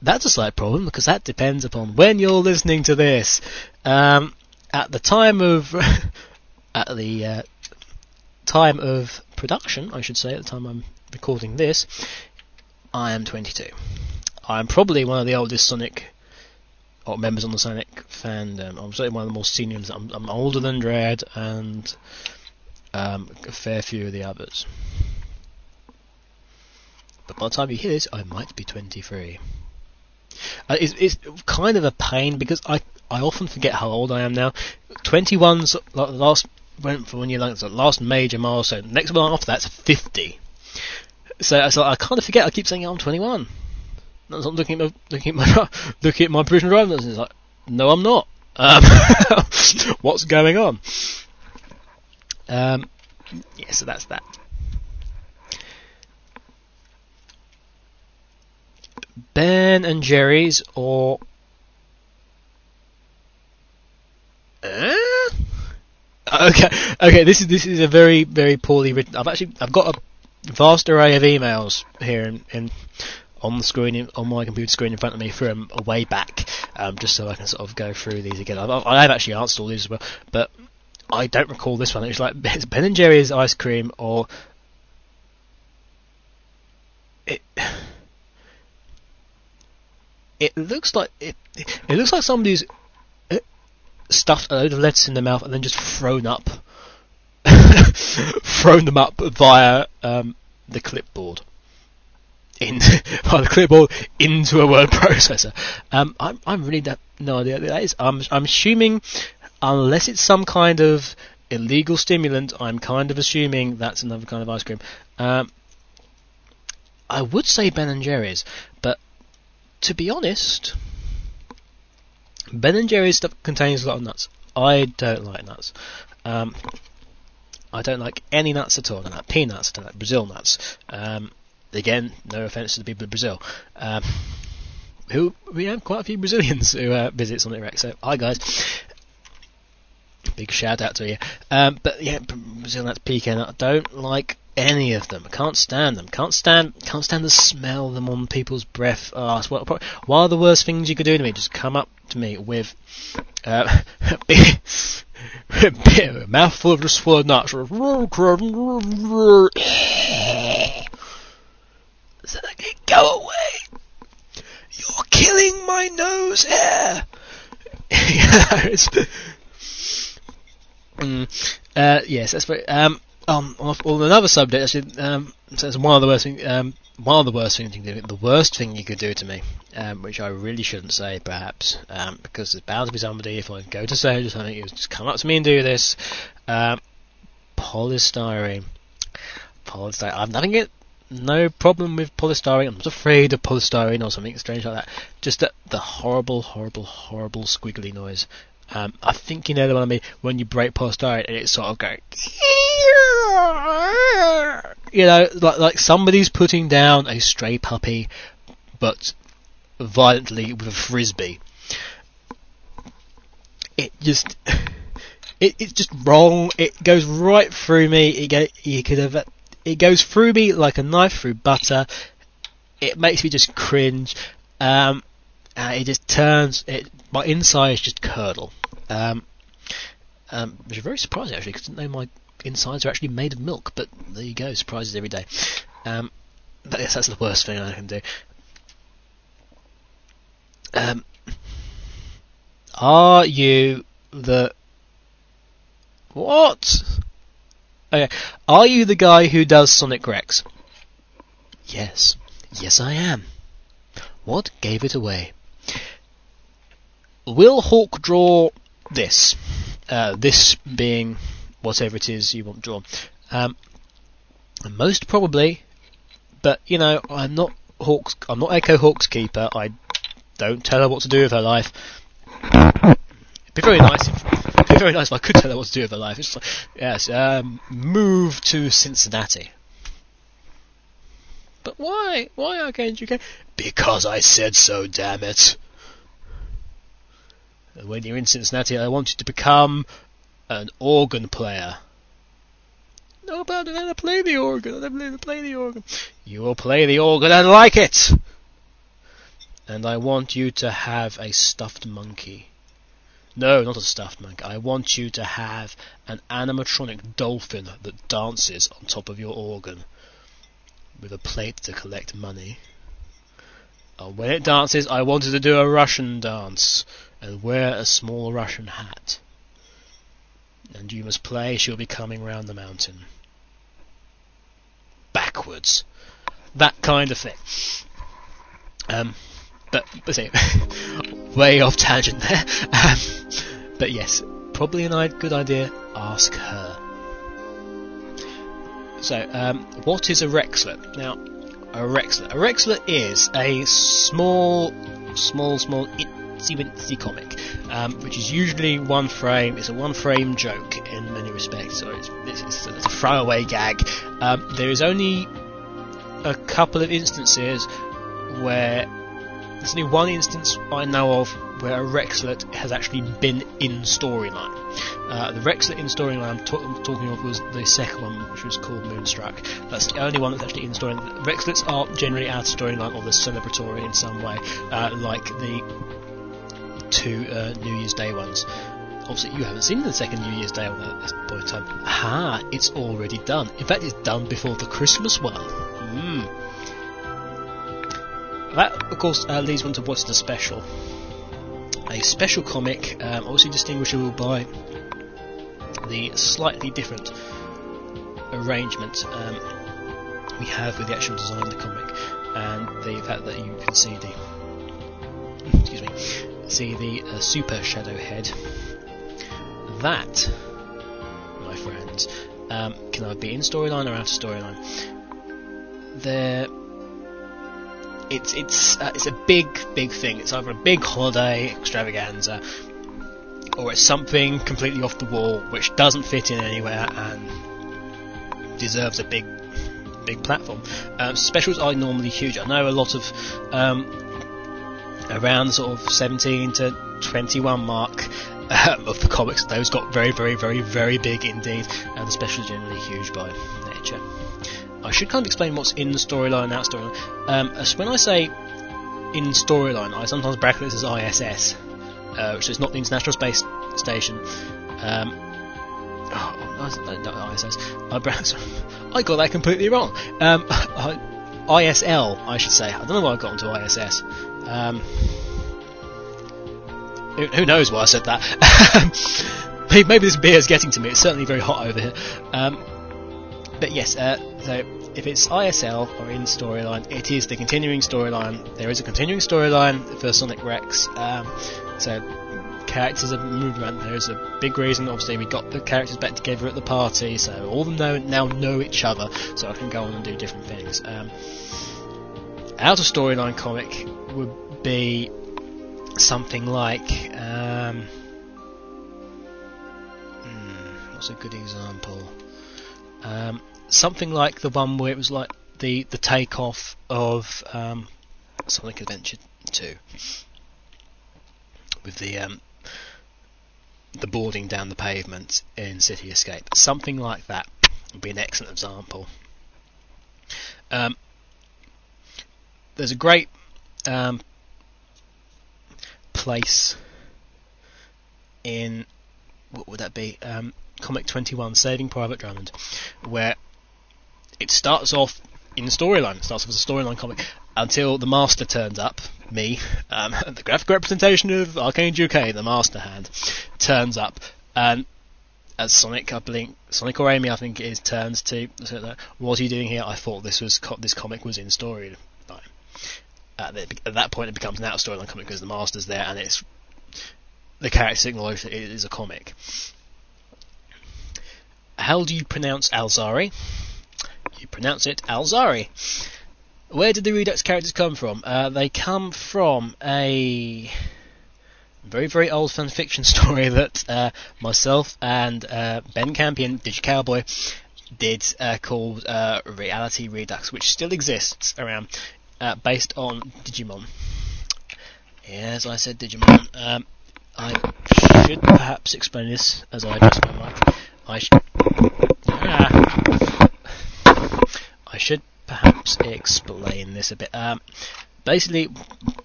That's a slight problem because that depends upon when you're listening to this. At the time of time of production, I should say, at the time I'm recording this, I am 22. I'm probably one of the oldest Sonic or members on the Sonic fandom. I'm certainly one of the more senior. I'm older than Dread and a fair few of the others. But by the time you hear this, I might be 23. It's kind of a pain because I often forget how old I am now. 21's like the last went for 1 year, like the last major milestone. The next one after that's 50. So I kind of forget. I keep saying I'm 21. I'm looking at my provisional driving license. It's like, no, I'm not. What's going on? Yeah, so that's that. Ben and Jerry's or okay. This is a very, very poorly written. I've got a vast array of emails here in on the screen on my computer screen in front of me from a way back, just so I can sort of go through these again. I have actually answered all these as well, but I don't recall this one. It's like it's Ben and Jerry's ice cream or it. It looks like somebody's stuffed a load of lettuce in their mouth and then just thrown them up via the clipboard into a word processor. I'm really no idea what that is. I'm assuming, unless it's some kind of illegal stimulant, I'm kind of assuming that's another kind of ice cream. I would say Ben and Jerry's, but to be honest, Ben & Jerry's stuff contains a lot of nuts. I don't like nuts. I don't like any nuts at all. I don't like peanuts. I don't like Brazil nuts. Again, no offence to the people of Brazil. Who we have quite a few Brazilians who visit Sonic Rex. So hi guys. Big shout out to you. But yeah, Brazil nuts, pecan nut. I don't like any of them. I can't stand them. Can't stand the smell of them on people's breath. One of the worst things you could do to me, just come up to me with a mouthful of just full of nuts. So they can go away. You're killing my nose hair. Yes, that's very. On another subject, actually, so it's one of the worst things. One of the worst things you can do. The worst thing you could do to me, which I really shouldn't say, perhaps, because there's bound to be somebody. If I go to say something, you just come up to me and do this. Polystyrene. I've nothing. No problem with polystyrene. I'm not afraid of polystyrene or something strange like that. Just the horrible, horrible, horrible squiggly noise. I think you know what I mean when you break polystyrene and it's sort of going, you know, like somebody's putting down a stray puppy, but violently with a frisbee. It's just wrong. It goes right through me. It goes through me like a knife through butter. It makes me just cringe. It just turns my insides just curdle. Which is very surprising actually, because I didn't know my insides are actually made of milk. But there you go, surprises every day. But yes, that's the worst thing I can do. Are you the what? Okay, are you the guy who does Sonic Rex? Yes, I am. What gave it away? Will Hawk draw this? This being whatever it is you want drawn. Most probably, but you know, I'm not Echo Hawk's keeper. I don't tell her what to do with her life. It'd be very nice if I could tell her what to do with her life. It's like, yes, move to Cincinnati. But why? Why Arcade UK? Because I said so, damn it. And when you're in Cincinnati, I want you to become an organ player. No, but I never play the organ. I never play the organ. You will play the organ and like it. And I want you to have a stuffed monkey. No, not a stuffed monkey. I want you to have an animatronic dolphin that dances on top of your organ with a plate to collect money. And when it dances, I want it to do a Russian dance and wear a small Russian hat. And you must play She'll Be Coming Round the Mountain. Backwards. That kind of thing. But see, way off tangent there. But yes, probably a good idea. Ask her. So, what is a Rexlet? Now, a Rexlet is a small itsy comic, which is usually one frame. It's a one-frame joke in many respects. So it's a throwaway gag. There is only a couple of instances where there's only one instance I know of where a Rexlet has actually been in storyline. The Rexlet in storyline I'm talking of was the second one, which was called Moonstruck. That's the only one that's actually in storyline. Rexlets are generally out of storyline or they're celebratory in some way, like the two New Year's Day ones. Obviously, you haven't seen the second New Year's Day one at this point in time. Aha, it's already done. In fact, it's done before the Christmas one. That, of course, leads on to what's the special. A special comic, obviously distinguishable by the slightly different arrangement we have with the actual design of the comic, and the fact that you can see the super shadow head. That, my friends, can either be in storyline or out of storyline. It's a big thing. It's either a big holiday extravaganza, or it's something completely off the wall which doesn't fit in anywhere and deserves a big platform. Specials are normally huge. I know a lot of around the sort of 17 to 21 mark of the comics. Those got very big indeed, and the specials are generally huge by nature. I should kind of explain what's in the storyline and out storyline. So when I say in storyline, I sometimes bracket this as ISS, which is not the International Space Station. ISS. I got that completely wrong. ISL, I should say. I don't know why I got onto ISS. Who knows why I said that? Maybe this beer is getting to me. It's certainly very hot over here. But yes, so if it's ISL or in storyline, it is the continuing storyline. There is a continuing storyline for Sonic Rex. So characters have moved around. There is a big reason. Obviously, we got the characters back together at the party, so all of them now know each other. So I can go on and do different things. Out of storyline comic would be something like what's a good example? Something like the one where it was like the takeoff of Sonic Adventure 2 with the boarding down the pavement in City Escape. Something like that would be an excellent example. There's a great place in, what would that be, Comic 21, Saving Private Drummond, where it starts off in storyline. It starts off as a storyline comic until the Master turns up, me, the graphic representation of Arcane UK, the Master Hand, turns up, and as Sonic, Sonic or Amy, I think it is, turns to, what are you doing here? I thought this comic was in storyline. At that point, it becomes an out-of-storyline comic because the Master's there, and it's the characters acknowledge that it is a comic. How do you pronounce Alzari? You pronounce it Alzari. Where did the Redux characters come from? They come from a very, very old fan fiction story that myself and Ben Campion, DigiCowboy, did called Reality Redux, which still exists around, based on Digimon. Yes, I said Digimon. I should perhaps explain this as I adjust my mic. I should perhaps explain this a bit. Basically,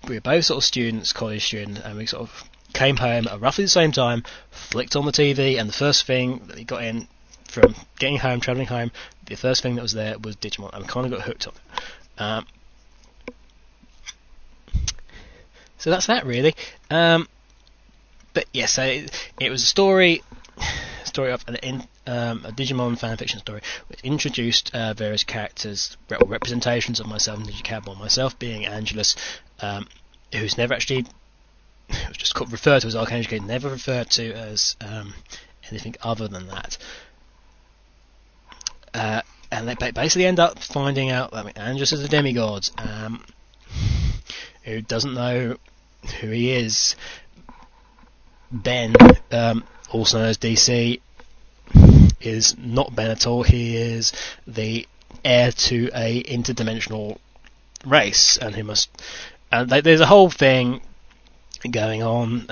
we were both sort of students, college students, and we sort of came home at roughly the same time, flicked on the TV, and the first thing that we got in from getting home, travelling home, the first thing that was there was Digimon, and we kind of got hooked on it. So that's that, really. But yes, it was a story of a Digimon fanfiction story which introduced various characters, representations of myself and DigiCowboy. Myself being Angelus, who's never actually, it was just referred to as Arcane UK, never referred to as anything other than that. And they basically end up finding out that Angelus is a demigod, who doesn't know who he is. Ben, also known as DC, is not Ben at all. He is the heir to a interdimensional race, and he must. And there's a whole thing going on.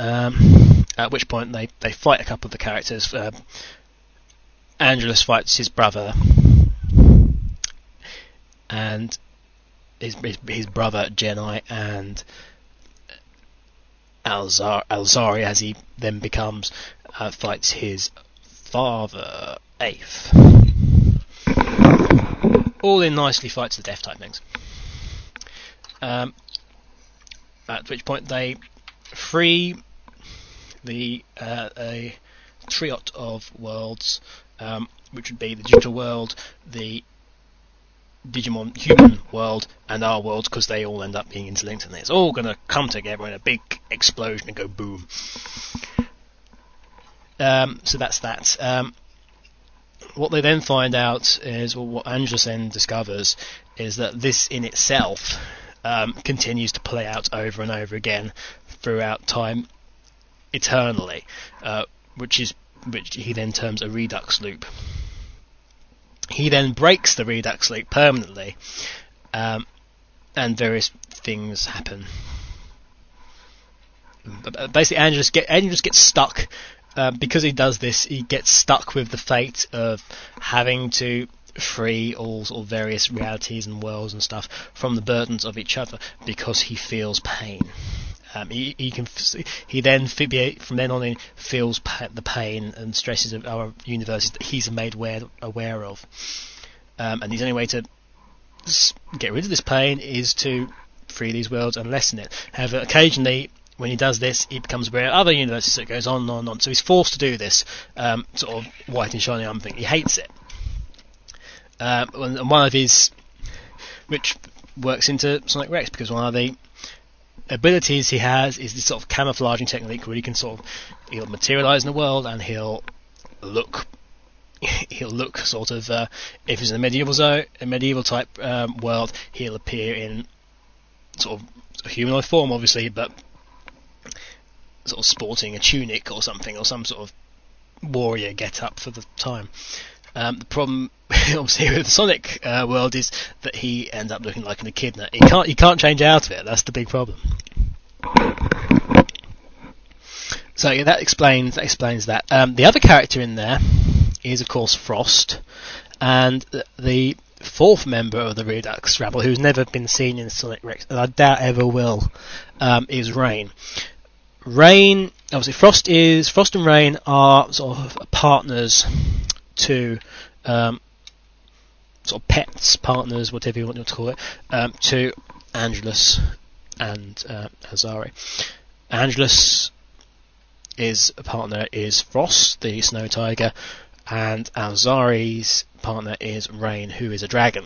At which point they fight a couple of the characters. Angelus fights his brother, and his brother Genai, and Alzari, as he then becomes, fights his father, Aeth. All in nicely fights the death type things. At which point they free the a triot of worlds, which would be the digital world, the Digimon human world, and our world, because they all end up being interlinked, and it's all going to come together in a big explosion and go boom. So that's that. What they then find out is, well, what Angelus then discovers is that this in itself continues to play out over and over again throughout time, eternally, which he then terms a redux loop. He then breaks the redux loop permanently, and various things happen. Basically, Angelus gets stuck. Because he does this, he gets stuck with the fate of having to free all sort of various realities and worlds and stuff from the burdens of each other, because he feels pain. He then from then on in feels the pain and stresses of our universes that he's made aware of, and the only way to get rid of this pain is to free these worlds and lessen it. However, occasionally when he does this, he becomes aware of other universes, so it goes on and on and on. So he's forced to do this sort of white and shiny armor thing. He hates it. And one of his, which works into Sonic Rex, because one of the abilities he has is this sort of camouflaging technique where he can he'll materialize in the world, and he'll look sort of, if he's in a medieval type world, he'll appear in sort of humanoid form, obviously, but sort of sporting a tunic or something, or some sort of warrior get up for the time. The problem, obviously, with the Sonic world is that he ends up looking like an echidna. He can't change out of it. That's the big problem. So yeah, that explains that. The other character in there is, of course, Frost, and the fourth member of the Redux rabble, who's never been seen in Sonic Rex, and I doubt ever will, is Rain. Rain, obviously, Frost and Rain are sort of partners to sort of pets, partners, whatever you want to call it, to Angelus and Azari. Angelus is a partner is Frost, the Snow Tiger, and Azari's partner is Rain, who is a dragon.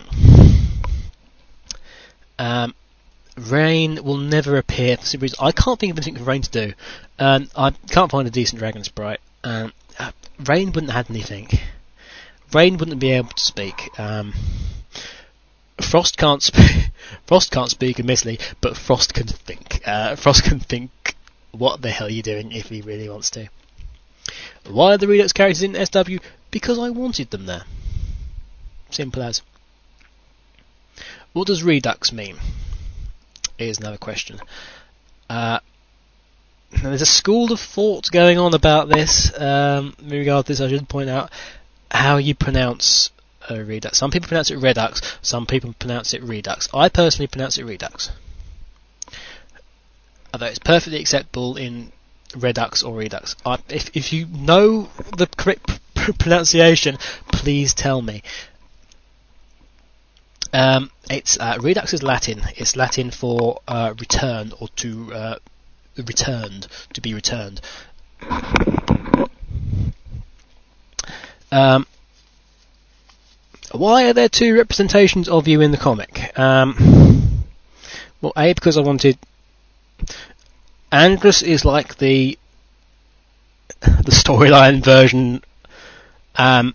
Rain will never appear for some reason. I can't think of anything for Rain to do. I can't find a decent dragon sprite. Rain wouldn't have anything. Rain wouldn't be able to speak. Frost can't speak, admittedly, but Frost can think. Frost can think what the hell are you doing if he really wants to. Why are the Redux characters in SW? Because I wanted them there. Simple as. What does Redux mean? Here's another question. Now there's a school of thought going on about this. In regard to this, I should point out how you pronounce Redux. Some people pronounce it Redux, some people pronounce it Redux. I personally pronounce it Redux. Although it's perfectly acceptable in Redux or Redux. If you know the correct pronunciation, please tell me. It's Redux is Latin. It's Latin for return, or to returned, to be returned. Why are there two representations of you in the comic? Well, A, because I wanted... Angelus is like the storyline version, and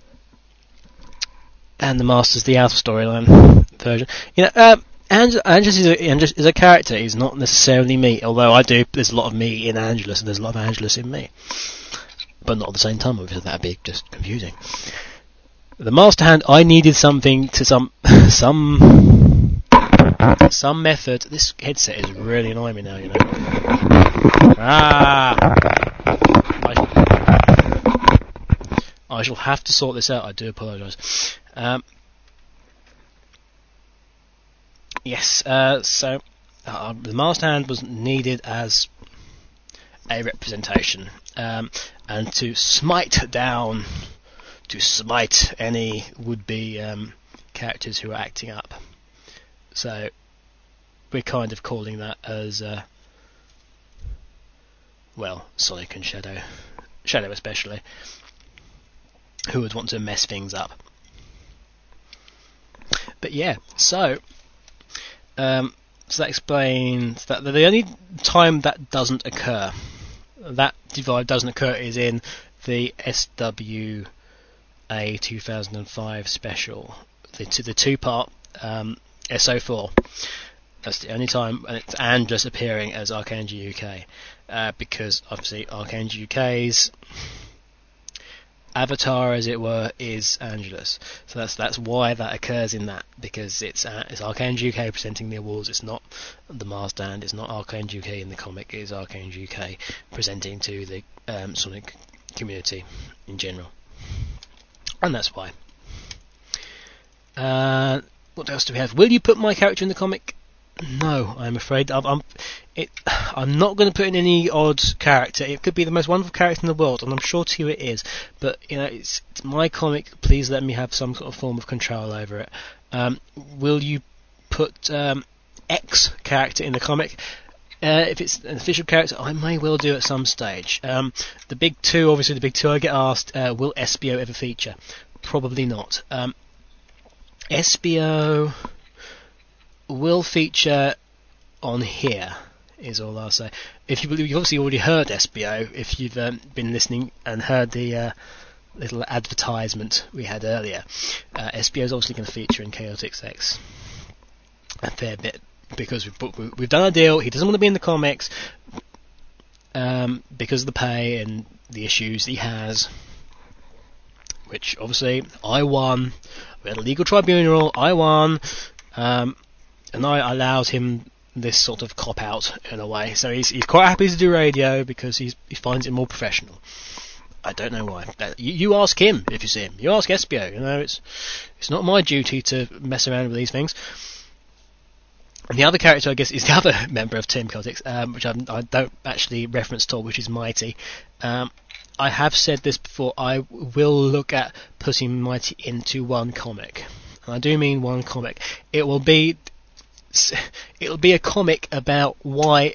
the Master's the out of storyline version. You know, Angelus is a character. He's not necessarily me, although there's a lot of me in Angelus, and there's a lot of Angelus in me. But not at the same time, obviously, that'd be just confusing. The Master Hand, I needed something to some method. This headset is really annoying me now, you know. I shall have to sort this out. I do apologise. Yes, so the Master Hand was needed as a representation, and to smite any would-be characters who are acting up. So we're kind of calling that as Sonic and Shadow especially, who would want to mess things up. But yeah, so that explains that the only time that doesn't occur, that divide doesn't occur, is in the SWA 2005 special, the two-part SO4. That's the only time, and just appearing as Archangel UK, because obviously Archangel UK's avatar, as it were, is Angelus. So that's why that occurs in that, because it's Archangel UK presenting the awards. It's not the Master Hand. It's not Archangel UK in the comic. It's Archangel UK presenting to the Sonic community in general, and that's why. What else do we have? Will you put my character in the comic? No, I'm afraid. I'm not going to put in any odd character. It could be the most wonderful character in the world, and I'm sure to you it is. But you know, it's my comic. Please let me have some sort of form of control over it. Will you put X character in the comic. If it's an official character, I may well do at some stage. The big two I get asked, will SBO ever feature? Probably not. SBO will feature on here, is all I'll say. You've obviously already heard SBO, if you've been listening and heard the little advertisement we had earlier. SBO is obviously going to feature in Chaotix X a fair bit, because we've done a deal. He doesn't want to be in the comics because of the pay and the issues he has, which obviously I won. We had a legal tribunal, I won, and I allowed him this sort of cop-out in a way. So he's quite happy to do radio because he finds it more professional. I don't know why. You ask him if you see him. You ask SBO. You know, it's not my duty to mess around with these things. And the other character, I guess, is the other member of Team Celtics, which I don't actually reference at all, which is Mighty. I have said this before, I will look at putting Mighty into one comic. And I do mean one comic. It'll be a comic about why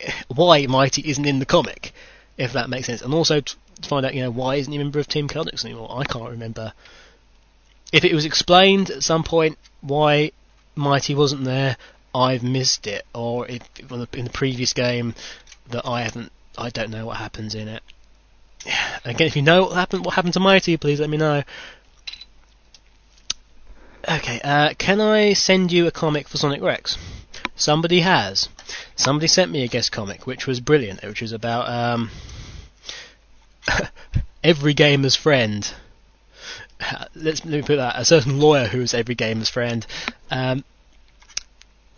Mighty isn't in the comic, if that makes sense. And also to find out, why isn't he a member of Team Celtics anymore? I can't remember. If it was explained at some point why Mighty wasn't there, I've missed it, or if in the previous game that I don't know what happens in it. Again, if you know what happened to Mighty, please let me know. Okay, can I send you a comic for Sonic Rex? Somebody has. Somebody sent me a guest comic, which was brilliant, which was about every gamer's friend. Let me put that, a certain lawyer who was every gamer's friend.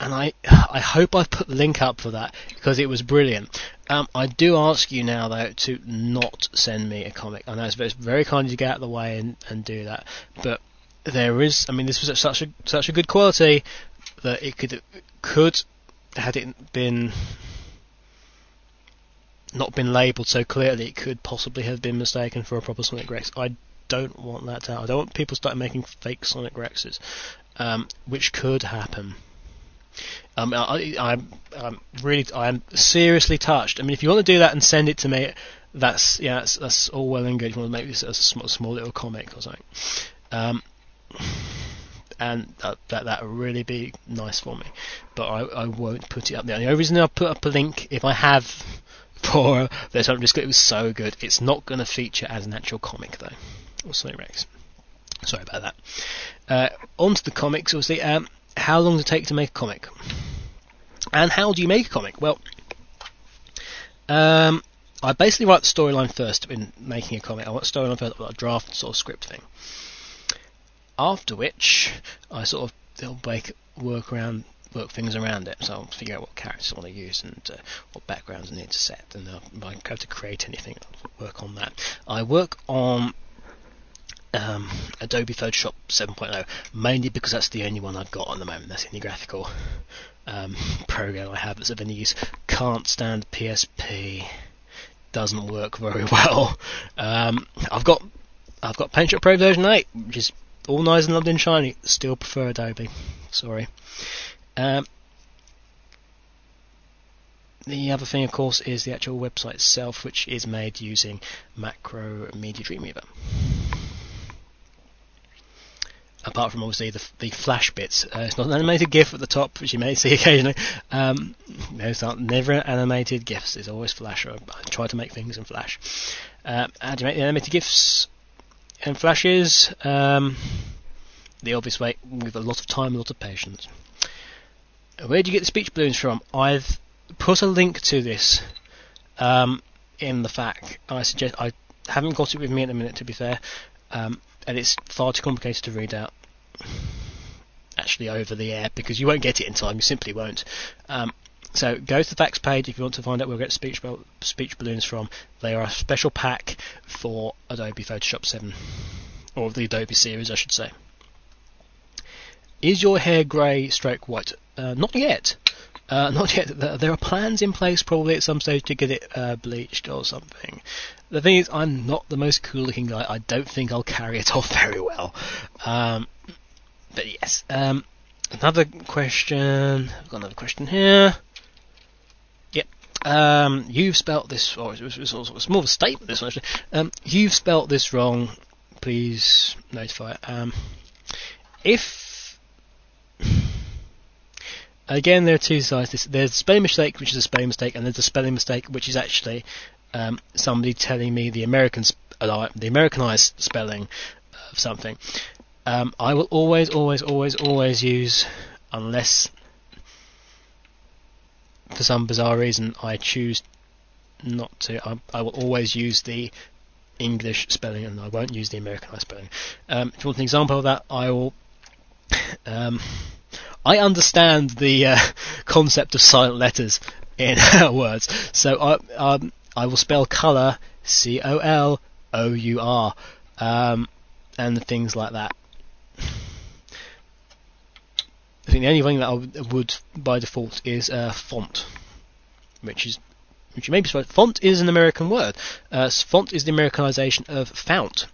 And I hope I've put the link up for that, because it was brilliant. I do ask you now, though, to not send me a comic. I know it's very kind of you to get out of the way and do that, but there is, this was such a good quality that it could had it been not been labelled so clearly, it could possibly have been mistaken for a proper Sonic Rex. I don't want that to happen. I don't want people to start making fake Sonic Rexes, which could happen. I'm seriously touched. If you want to do that and send it to me, that's all well and good. If you want to make this as a small little comic or something, and that would really be nice for me. But I won't put it up there. The only reason I'll put up a link, if I have, for this, it was so good. It's not going to feature as an actual comic though, or Sonic Rex. Sorry about that. On to the comics, obviously. How long does it take to make a comic? And how do you make a comic? Well, I basically write the storyline first in making a comic. I write the storyline first, I've got a draft sort of script thing. After which, I sort of work things around it. So I'll figure out what characters I want to use and what backgrounds I need to set. And if I have to create anything, I'll work on that. I work on Adobe Photoshop 7.0, mainly because that's the only one I've got at the moment. That's the only graphical program I have that's of any use. Can't stand PSP, doesn't work very well. I've got PaintShop Pro version 8, which is all nice and lovely and shiny. Still prefer Adobe, sorry. The other thing, of course, is the actual website itself, which is made using Macromedia Dreamweaver. Apart from obviously the Flash bits, it's not an animated GIF at the top, which you may see occasionally. Those aren't never animated GIFs. It's always Flash. I try to make things in Flash. How do you make the animated GIFs and Flashes? The obvious way, with a lot of time, a lot of patience. Where do you get the speech balloons from? I've put a link to this in the FAQ. I haven't got it with me at the minute, to be fair. And it's far too complicated to read out actually over the air, because you won't get it in time, you simply won't. So go to the facts page if you want to find out where we get speech balloons from. They are a special pack for Adobe Photoshop 7, or the Adobe series I should say. Is your hair grey stroke white? Not yet. Not yet. There are plans in place probably at some stage to get it bleached or something. The thing is, I'm not the most cool looking guy. I don't think I'll carry it off very well. But yes. Another question. I've got another question here. Yep. You've spelt this. Oh, it's more of a statement. This one actually. You've spelt this wrong. Please notify it. If again, there are two sides. There's a spelling mistake, which is a spelling mistake, and there's a spelling mistake, which is actually somebody telling me the Americanized spelling of something. I will always use, unless for some bizarre reason I choose not to, I will always use the English spelling and I won't use the Americanized spelling. If you want an example of that, I will. I understand the concept of silent letters in words, so I will spell colour COLOUR, and things like that. I think the only thing that I would by default is font, which you may be surprised. Font is an American word. Font is the Americanization of fount.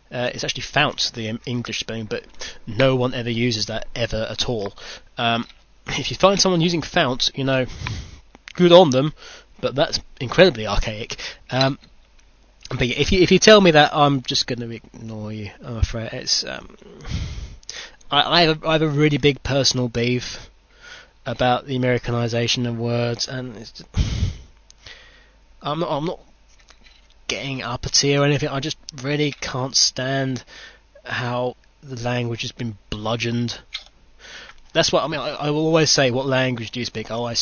It's actually fount, the English spelling, but no one ever uses that ever at all. If you find someone using fount, good on them, but that's incredibly archaic. But yeah, if you tell me that, I'm just going to ignore you. I'm afraid it's. I have a really big personal beef about the Americanization of words, and it's I'm not getting uppity or anything. I just really can't stand how the language has been bludgeoned. That's what I mean. I will always say, "What language do you speak?" I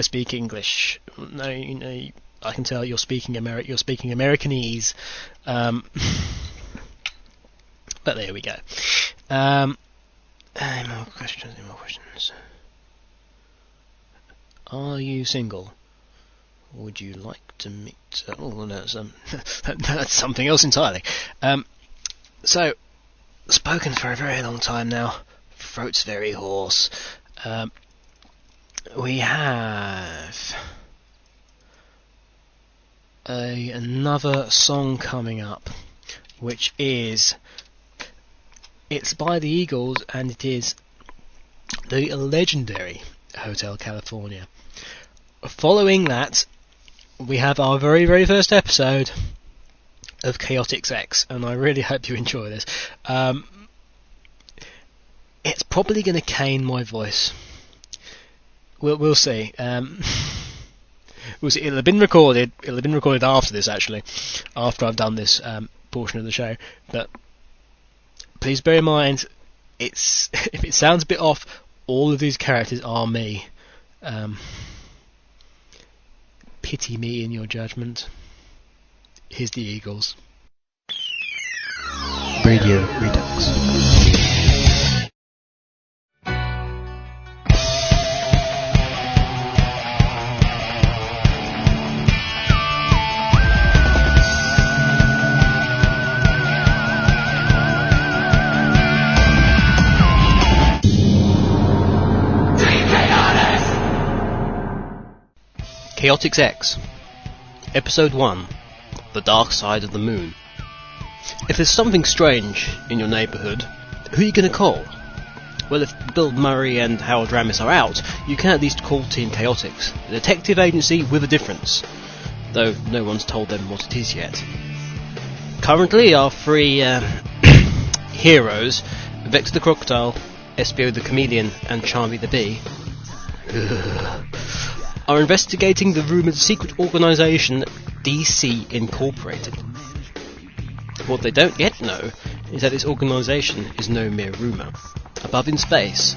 speak English. No, I can tell you're speaking You're speaking Americanese. But there we go. Any more questions? Are you single? Would you like to meet? No, that's something else entirely. So, spoken for a very long time now. Throat's very hoarse. We have another song coming up, which is. It's by the Eagles, and it is the legendary Hotel California. Following that, we have our very, very first episode of Chaotix X, and I really hope you enjoy this. It's probably going to cane my voice. We'll see. We'll see. It'll have been recorded. After this, actually, after I've done this portion of the show, but. Please bear in mind, if it sounds a bit off, all of these characters are me. Pity me in your judgment. Here's the Eagles. Radio Redux. Chaotix X, Episode 1, The Dark Side of the Moon. If there's something strange in your neighbourhood, who are you going to call? Well, if Bill Murray and Harold Ramis are out, you can at least call Team Chaotix, a detective agency with a difference, though no one's told them what it is yet. Currently, our three heroes, Vector the Crocodile, Espio the Chameleon, and Charmy the Bee, are investigating the rumoured secret organisation DC Incorporated. What they don't yet know is that this organisation is no mere rumour. Above in space,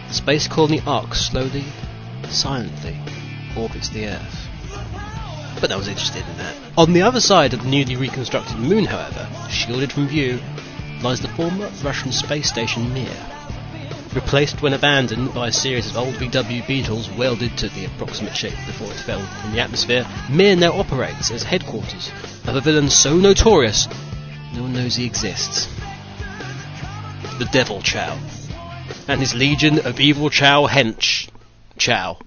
the space colony Ark slowly, silently orbits the Earth. But no one's interested in that. On the other side of the newly reconstructed moon, however, shielded from view, lies the former Russian space station Mir. Replaced when abandoned by a series of old VW Beetles welded to the approximate shape before it fell in the atmosphere, Mir now operates as headquarters of a villain so notorious no one knows he exists. The Devil Chow, and his legion of evil Chow hench Chow.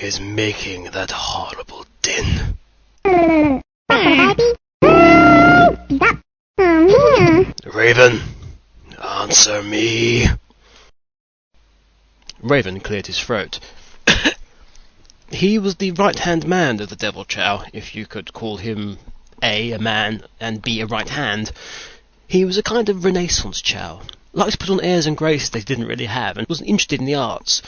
is making that horrible din? Raven, answer me. Raven cleared his throat. He was the right-hand man of the Devil Chow, if you could call him A man, and B, a right hand. He was a kind of Renaissance Chow. Liked to put on airs and graces they didn't really have, and wasn't interested in the arts,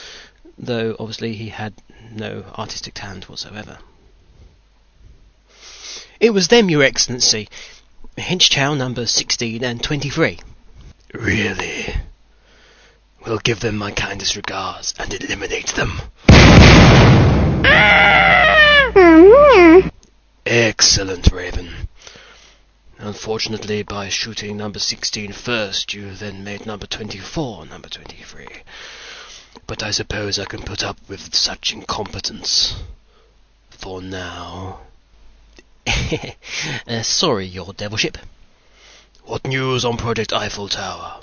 though obviously he had no artistic talent whatsoever. It was them, Your Excellency. Hench Chow number 16 and 23. Really? We'll give them my kindest regards and eliminate them. Excellent, Raven. Unfortunately, by shooting number 16 first, you then made number 24 number 23. But I suppose I can put up with such incompetence. For now. Sorry, Your Devilship. What news on Project Eiffel Tower?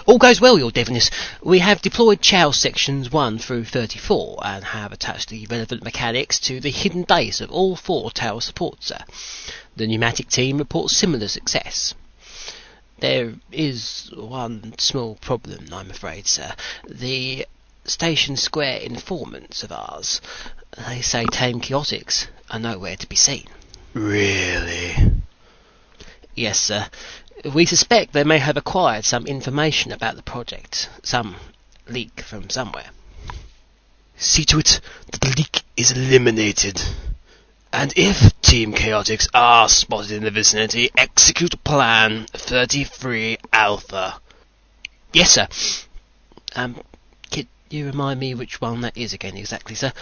All goes well, Your Devness. We have deployed Chow sections 1 through 34 and have attached the relevant mechanics to the hidden base of all 4 tower supports, sir. The pneumatic team reports similar success. There is one small problem, I'm afraid, sir. The Station Square informants of ours, they say tame chaotics are nowhere to be seen. Really? Yes, sir. We suspect they may have acquired some information about the project, some leak from somewhere. See to it that the leak is eliminated. And if Team Chaotix are spotted in the vicinity, execute Plan 33 Alpha. Yes, sir. Could you remind me which one that is again exactly, sir?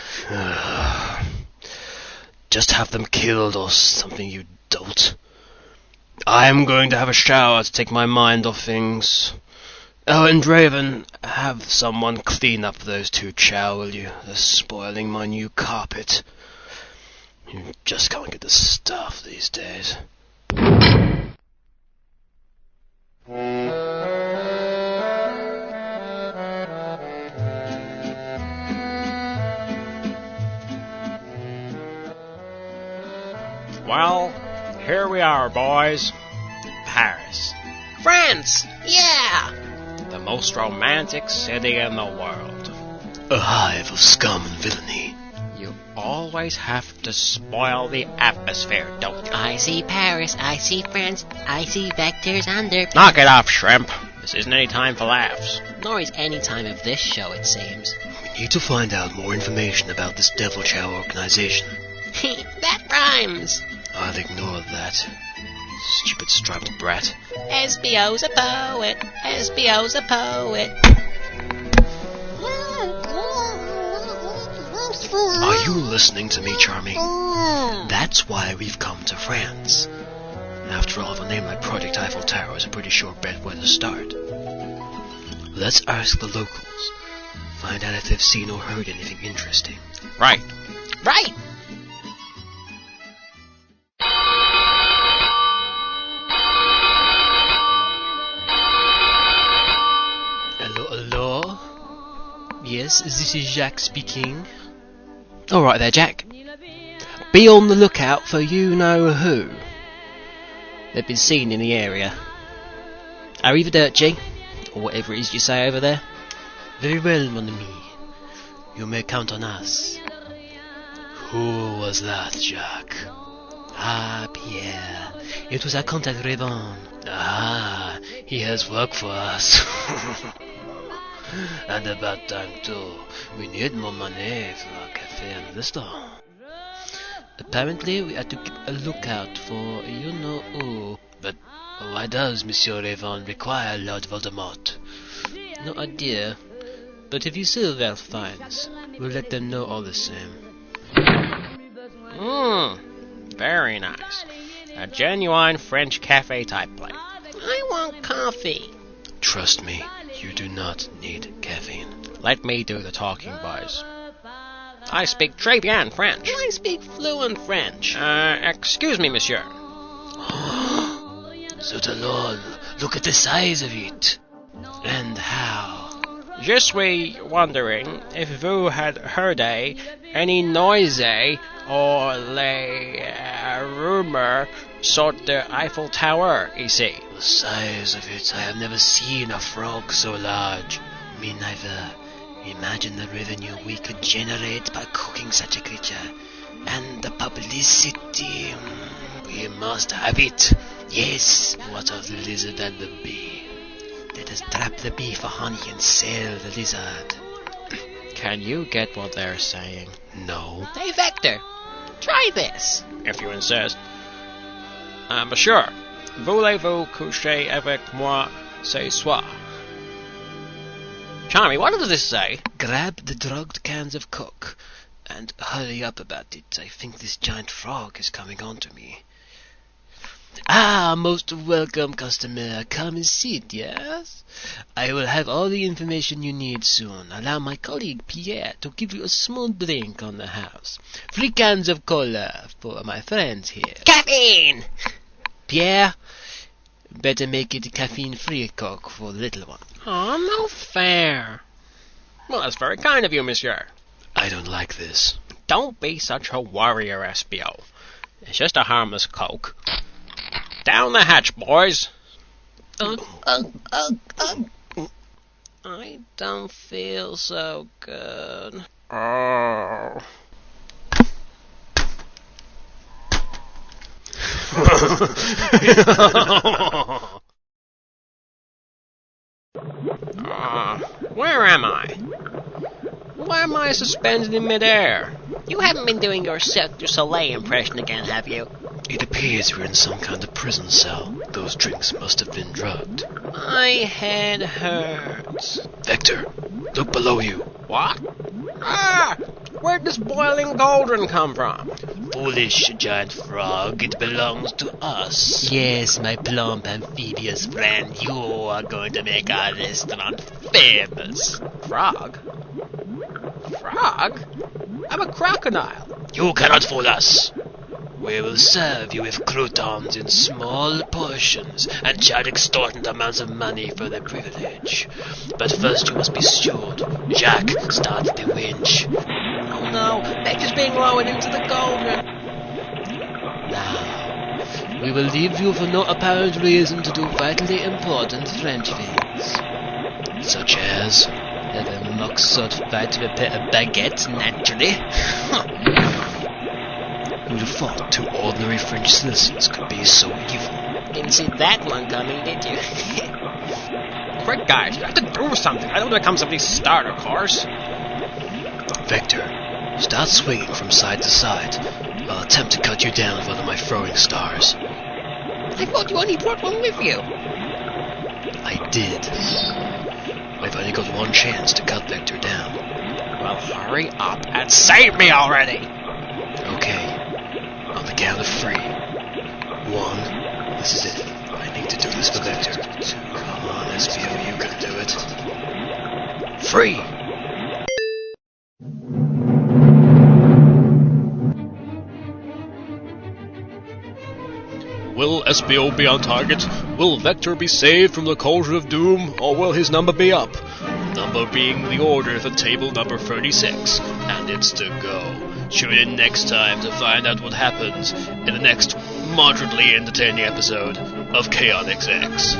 Just have them killed or something, you dolt. I'm going to have a shower to take my mind off things. Oh, and Raven, have someone clean up those 2 Chow, will you? They're spoiling my new carpet. You just can't get the stuff these days. Well, here we are, boys. Paris. France! Yeah! The most romantic city in the world. A hive of scum and villainy. You always have to spoil the atmosphere, don't you? I see Paris, I see France, I see vectors under. Knock it off, shrimp. This isn't any time for laughs. Nor is any time of this show, it seems. We need to find out more information about this Devil Chow organization. That rhymes! I'll ignore that. Stupid striped brat. SBO's a poet, SBO's a poet. Are you listening to me, Charmy? That's why we've come to France. After all, a name like Project Eiffel Tower is a pretty sure bet where to start. Let's ask the locals. Find out if they've seen or heard anything interesting. Right. Right! Hello? Yes, this is Jack speaking. Alright there, Jack. Be on the lookout for you-know-who. They've been seen in the area. Arrivederci, or whatever it is you say over there. Very well, mon ami. You may count on us. Who was that, Jack? Ah, Pierre. It was our contact Raven. Ah, he has work for us. And about time too. We need more money for our cafe and restaurant. Apparently we had to keep a lookout for you-know-who. But why does Monsieur Raven require Lord Voldemort? No idea. But if you see Ralph finds, we'll let them know all the same. Very nice. A genuine French cafe type place. I want coffee. Trust me, you do not need caffeine. Let me do the talking, boys. I speak très bien French. I speak fluent French. Excuse me, monsieur. Zotalol, look at the size of it. And how Je suis wondering if vous had heard any noise or rumor sur the Eiffel Tower ici. The size of it, I have never seen a frog so large. Me neither. Imagine the revenue we could generate by cooking such a creature. And the publicity. We must have it. Yes. What of the lizard and the bee? Let us trap the bee for honey and sell the lizard. Can you get what they're saying? No. Hey, Vector, try this. If you insist. Monsieur, voulez-vous coucher avec moi ce soir? Charmy, what does this say? Grab the drugged cans of Coke and hurry up about it. I think this giant frog is coming on to me. Ah, most welcome customer. Come and sit, yes? I will have all the information you need soon. Allow my colleague Pierre to give you a small drink on the house. 3 cans of cola for my friends here. Caffeine! Pierre, better make it caffeine-free Coke for the little one. Oh, no fair. Well, that's very kind of you, monsieur. I don't like this. Don't be such a warrior, SBO. It's just a harmless Coke. Down the hatch, boys. I don't feel so good. Oh. Where am I? Why am I suspended in midair? You haven't been doing your Cirque du Soleil impression again, have you? It appears we're in some kind of prison cell. Those drinks must have been drugged. My head hurts. Vector, look below you. What? Ah! Where'd this boiling cauldron come from? Foolish giant frog, it belongs to us. Yes, my plump amphibious friend, you are going to make our restaurant famous. Frog? Frog? I'm a crocodile. You cannot fool us. We will serve you with croutons in small portions and charge extortionate amounts of money for the privilege. But first you must be stewed. Jacques, start the winch. Oh no, Vector's being lowered into the cauldron. Now, we will leave you for no apparent reason to do vitally important French things. Such as have a mock-sort fight to repair a baguette, naturally. Who'd have thought 2 ordinary French citizens could be so evil? Didn't see that one coming, did you? Quick, guys, you have to do something. I don't want to become somebody's starter course. Vector, start swinging from side to side. I'll attempt to cut you down with one of my throwing stars. I thought you only brought one with you. I did. I've only got one chance to cut Vector down. Well, hurry up and save me already! Okay. On the count of 3. 1. This is it. I need to do this for Vector. Come on, SBO, you can do it. 3. Will SBO be on target? Will Vector be saved from the cauldron of doom? Or will his number be up? Number being the order for table number 36. And it's to go. Tune in next time to find out what happens in the next moderately entertaining episode of Chaotix X.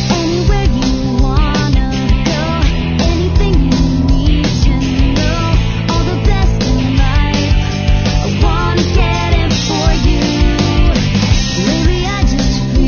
Anywhere you wanna go, anything you need to know, all the best in life, I wanna get it for you. Lately I just feel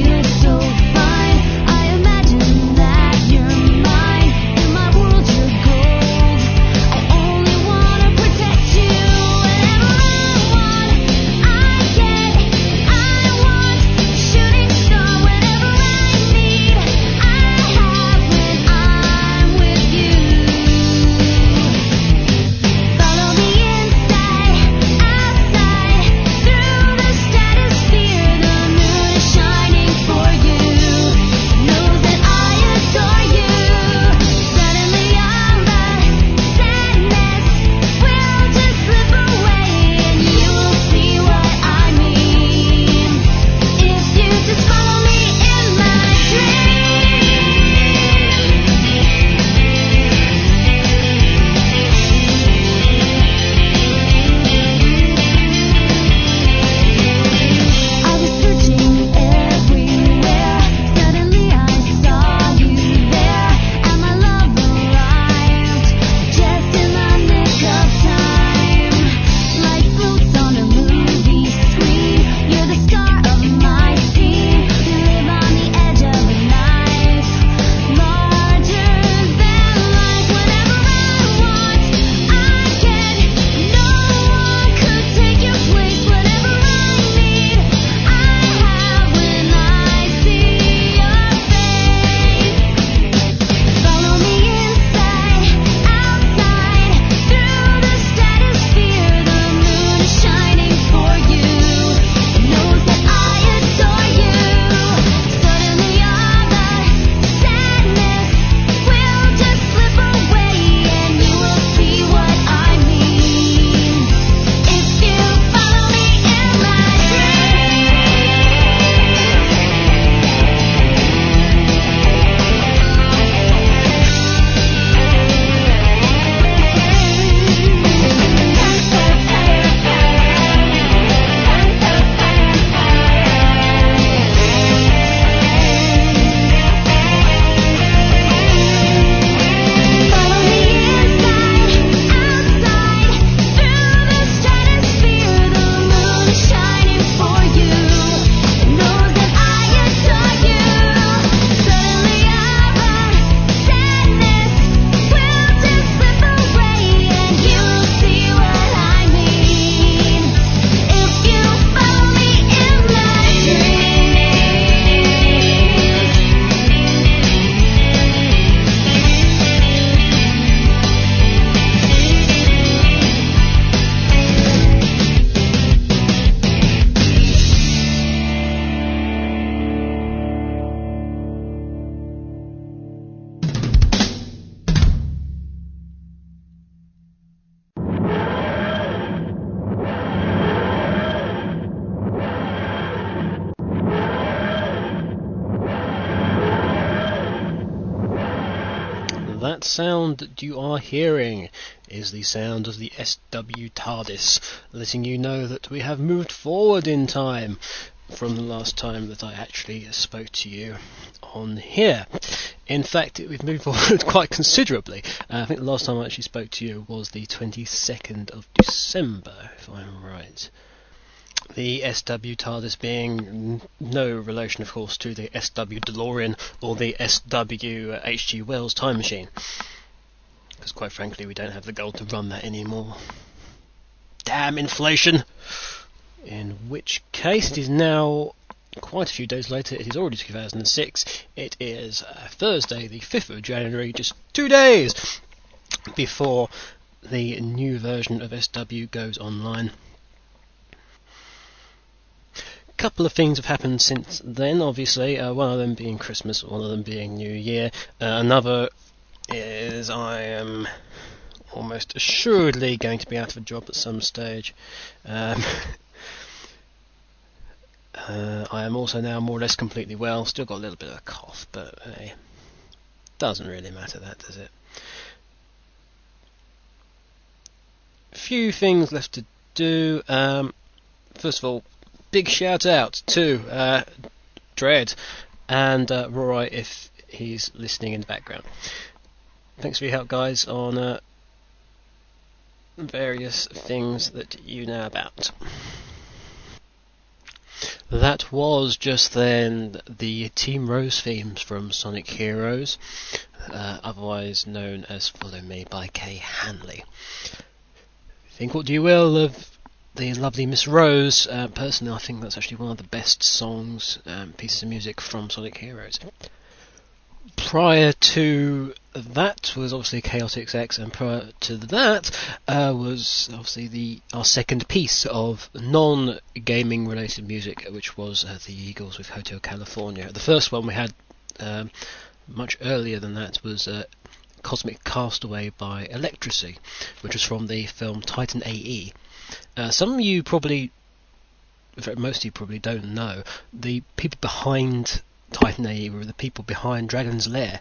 That sound that you are hearing is the sound of the SW TARDIS, letting you know that we have moved forward in time from the last time that I actually spoke to you on here. In fact, we've moved forward quite considerably. I think the last time I actually spoke to you was the 22nd of December, if I'm right. The SW TARDIS being no relation, of course, to the SW DeLorean or the SW H.G. Wells time machine. Because quite frankly, we don't have the gold to run that anymore. Damn inflation! In which case, it is now quite a few days later. It is already 2006. It is Thursday, the 5th of January, just 2 days before the new version of SW goes online. A couple of things have happened since then, obviously. One of them being Christmas, one of them being New Year. Another is I am almost assuredly going to be out of a job at some stage. I am also now more or less completely well. Still got a little bit of a cough, but hey, doesn't really matter, that does it? Few things left to do. First of all, big shout out to Dread and Roy if he's listening in the background. Thanks for your help, guys, on various things that you know about. That was just then the Team Rose themes from Sonic Heroes, otherwise known as Follow Me by Kay Hanley. Think what you will of the lovely Miss Rose. Personally, I think that's actually one of the best songs, pieces of music from Sonic Heroes. Prior to that was obviously Chaotix X, and prior to that was obviously our second piece of non-gaming related music, which was the Eagles with Hotel California. The first one we had much earlier than that was Cosmic Castaway by Electricity, which was from the film Titan AE. Some of you probably, in fact most of you probably don't know, the people behind Titan AE were the people behind Dragon's Lair.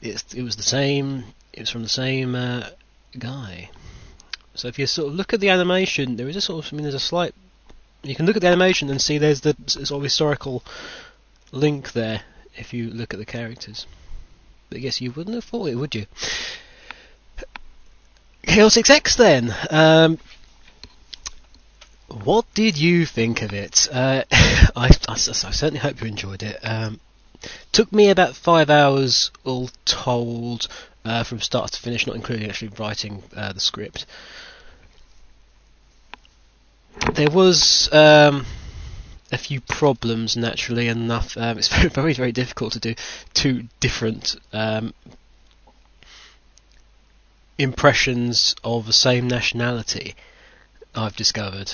It was the same. It was from the same guy. So if you sort of look at the animation, there is a sort of, there's a slight. You can look at the animation and see there's the sort of historical link there. If you look at the characters, but I guess you wouldn't have thought it, would you? Chaotix X then. What did you think of it? I certainly hope you enjoyed it. Took me about 5 hours all told, from start to finish, not including actually writing the script. There was a few problems, naturally enough. It's very, very, very difficult to do two different impressions of the same nationality, I've discovered.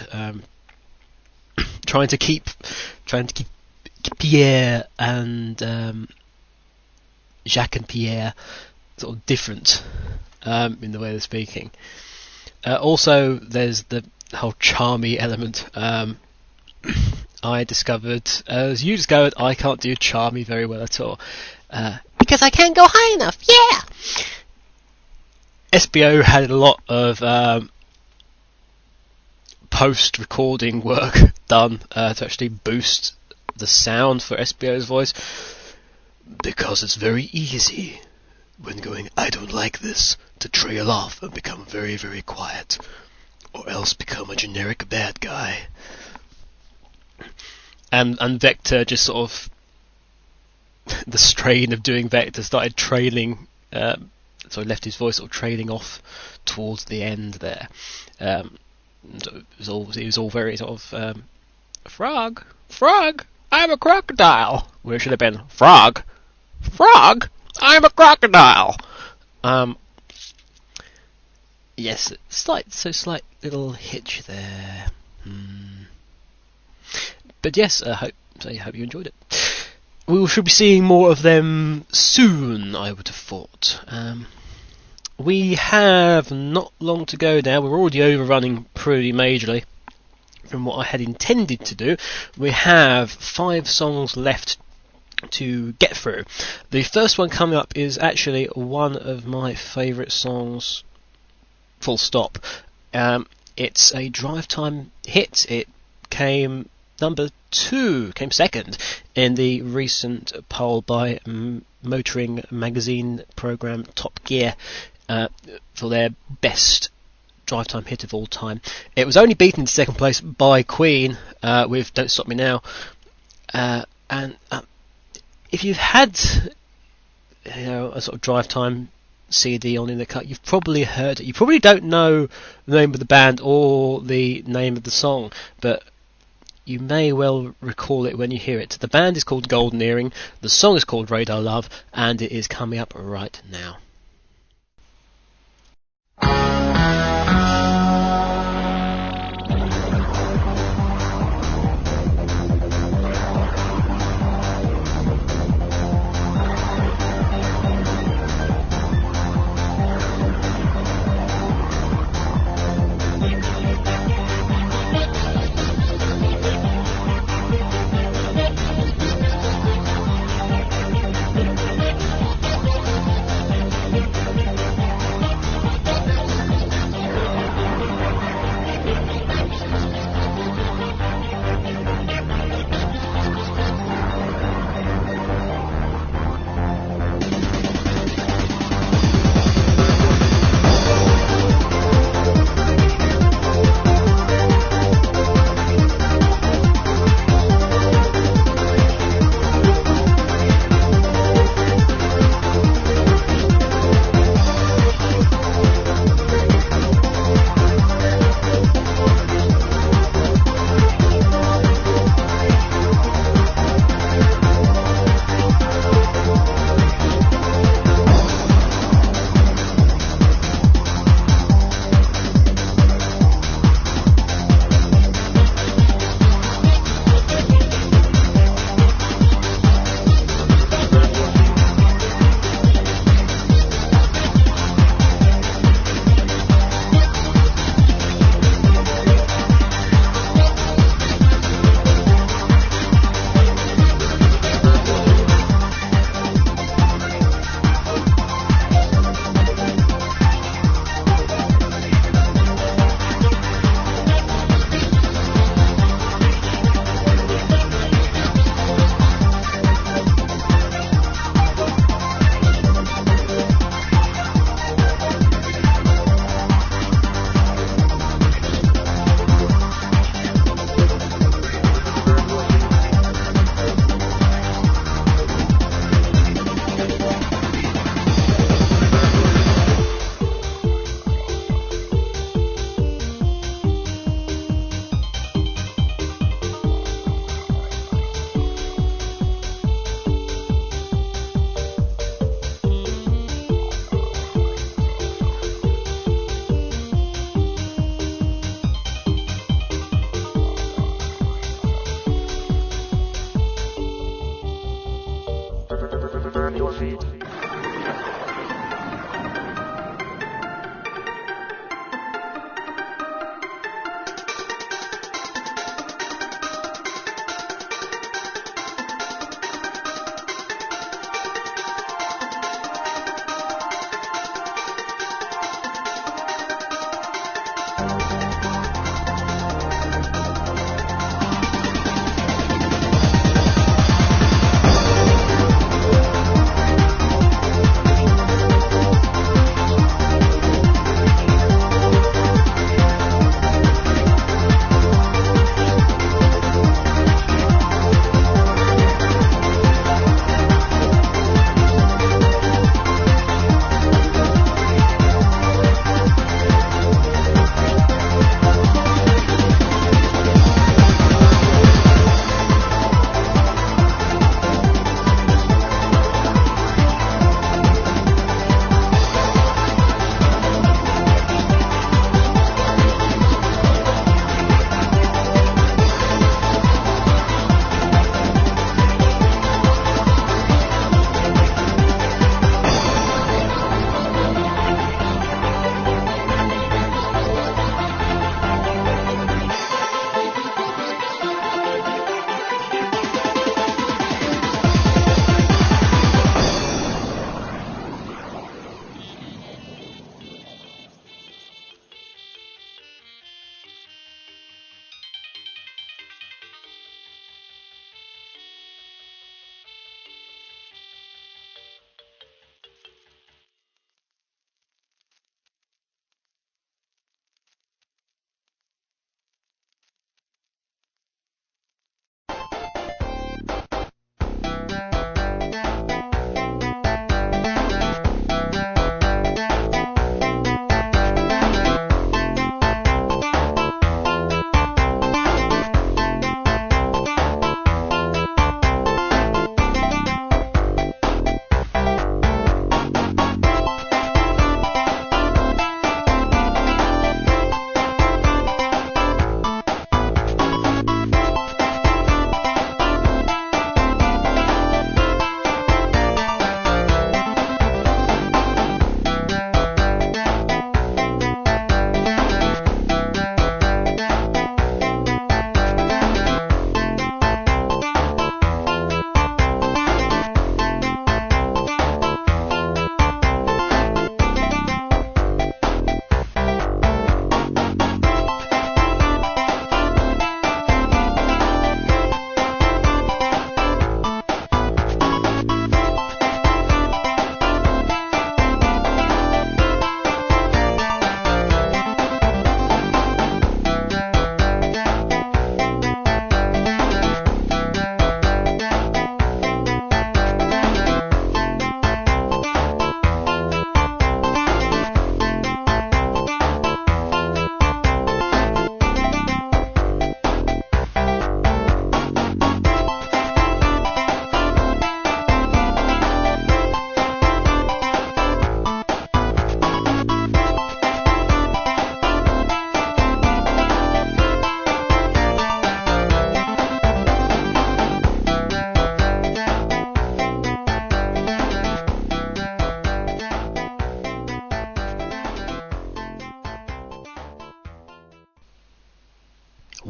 Trying to keep Pierre and Jacques and Pierre sort of different in the way they're speaking. Also, there's the whole charmy element. I discovered, as you discovered, I can't do charmy very well at all. Because I can't go high enough, yeah! SBO had a lot of post-recording work done to actually boost the sound for SBO's voice, because it's very easy when going I don't like this to trail off and become very, very quiet, or else become a generic bad guy. And Vector just sort of the strain of doing Vector started trailing, so he left his voice sort of trailing off towards the end there. So it was all very sort of frog, I'm a crocodile. Where it should have been frog, I'm a crocodile. Yes, slight little hitch there. But yes, I hope you enjoyed it. We should be seeing more of them soon, I would have thought. We have not long to go now. We're already overrunning pretty majorly from what I had intended to do. We have 5 songs left to get through. The first one coming up is actually one of my favourite songs, full stop. It's a drive time hit. It came second in the recent poll by Motoring Magazine programme Top Gear for their best drive time hit of all time. It was only beaten in second place by Queen with Don't Stop Me Now. And if you've had a sort of drive time CD on in the cut, you've probably heard it. You probably don't know the name of the band or the name of the song, but you may well recall it when you hear it. The band is called Golden Earring, the song is called Radar Love, and it is coming up right now.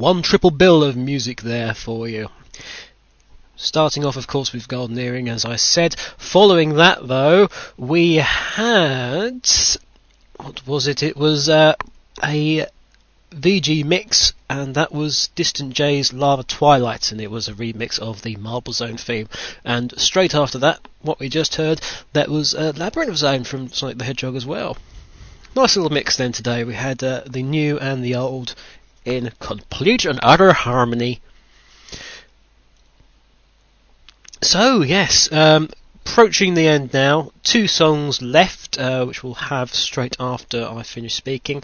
one triple bill of music there for you. Starting off, of course, with Golden Earring, as I said. Following that, though, we had... what was it? It was a VG mix, and that was Distant J's Lava Twilight, and it was a remix of the Marble Zone theme. And straight after that, what we just heard, that was Labyrinth Zone from Sonic the Hedgehog as well. Nice little mix then today. We had the new and the old in complete and utter harmony. So, yes, approaching the end now. 2 songs left, which we'll have straight after I finish speaking.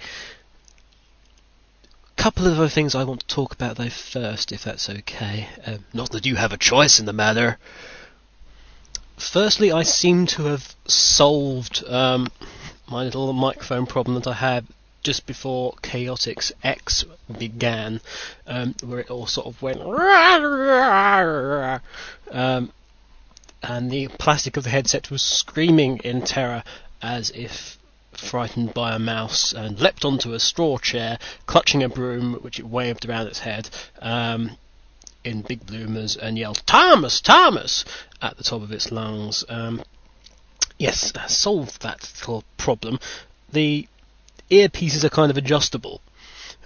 Couple of other things I want to talk about though first, if that's okay. Not that you have a choice in the matter. Firstly, I seem to have solved my little microphone problem that I had just before Chaotix X began, where it all sort of went and the plastic of the headset was screaming in terror as if frightened by a mouse, and leapt onto a straw chair, clutching a broom which it waved around its head in big bloomers, and yelled "Thomas, Thomas!" at the top of its lungs. Yes, solved that little problem. The earpieces are kind of adjustable,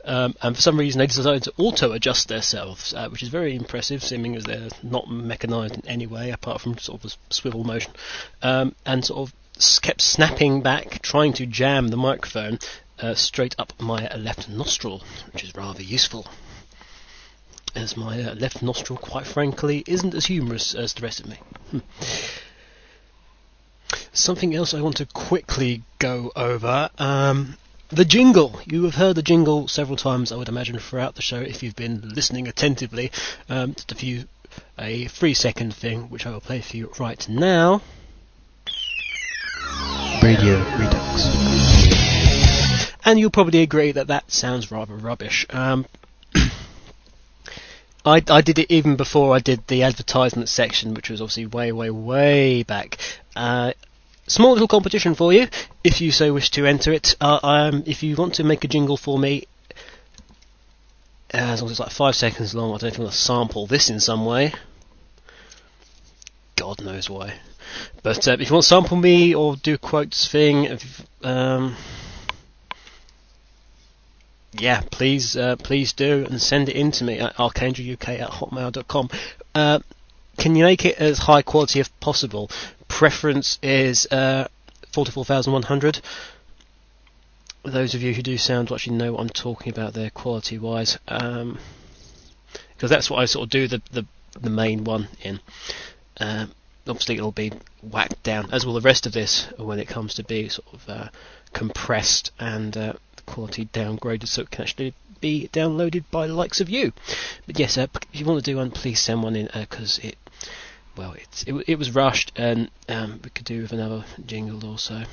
and for some reason they decided to auto-adjust themselves, which is very impressive, seeming as they're not mechanised in any way apart from sort of a swivel motion, and sort of kept snapping back, trying to jam the microphone straight up my left nostril, which is rather useful, as my left nostril, quite frankly, isn't as humorous as the rest of me. Something else I want to quickly go over, the jingle. You have heard the jingle several times, I would imagine, throughout the show if you've been listening attentively. Just a 3-second thing, which I will play for you right now. Radio Redux. And you'll probably agree that that sounds rather rubbish. I did it even before I did the advertisement section, which was obviously way back. Small little competition for you, if you so wish to enter it. If you want to make a jingle for me, as long as it's like 5 seconds long, I don't know if you want to sample this in some way. God knows why. But if you want to sample me or do a quotes thing, yeah, please do, and send it in to me at archangeluk@hotmail.com. Can you make it as high quality as possible? Preference is 44,100. Those of you who do sound will actually know what I'm talking about there, quality wise, because that's what I sort of do the main one in. Obviously it'll be whacked down, as will the rest of this, when it comes to be sort of compressed and the quality downgraded, so it can actually be downloaded by the likes of you. But yes, if you want to do one, please send one in, because it was rushed, and we could do with another jingle also.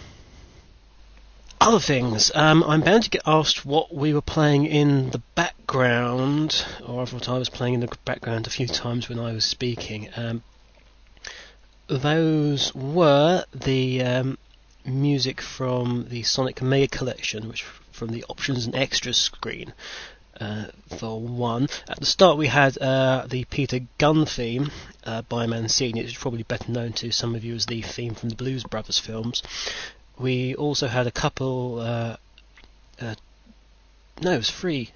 Other things, I'm bound to get asked what we were playing in the background, or what I was playing in the background a few times when I was speaking. Those were the music from the Sonic Mega Collection, which from the options and extras screen. For one, at the start we had the Peter Gunn theme by Mancini, which is probably better known to some of you as the theme from the Blues Brothers films. We also had a couple, it was three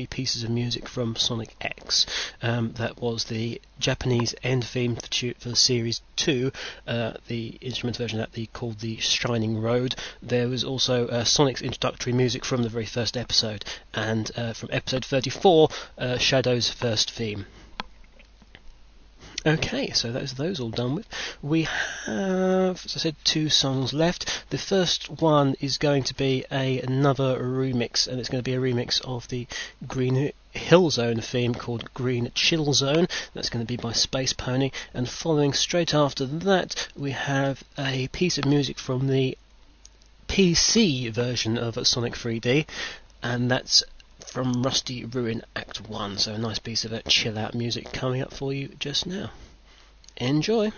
pieces of music from Sonic X. That was the Japanese end theme for Series 2, the instrumental version that they called the Shining Road. There was also Sonic's introductory music from the very first episode, and from episode 34, Shadow's first theme. Okay, so that's those all done with. We have, as I said, 2 songs left. The first one is going to be another remix, and it's going to be a remix of the Green Hill Zone theme called Green Chill Zone. That's going to be by Space Pony. And following straight after that, we have a piece of music from the PC version of Sonic 3D, and that's from Rusty Ruin Act 1, so a nice piece of chill out music coming up for you just now. Enjoy!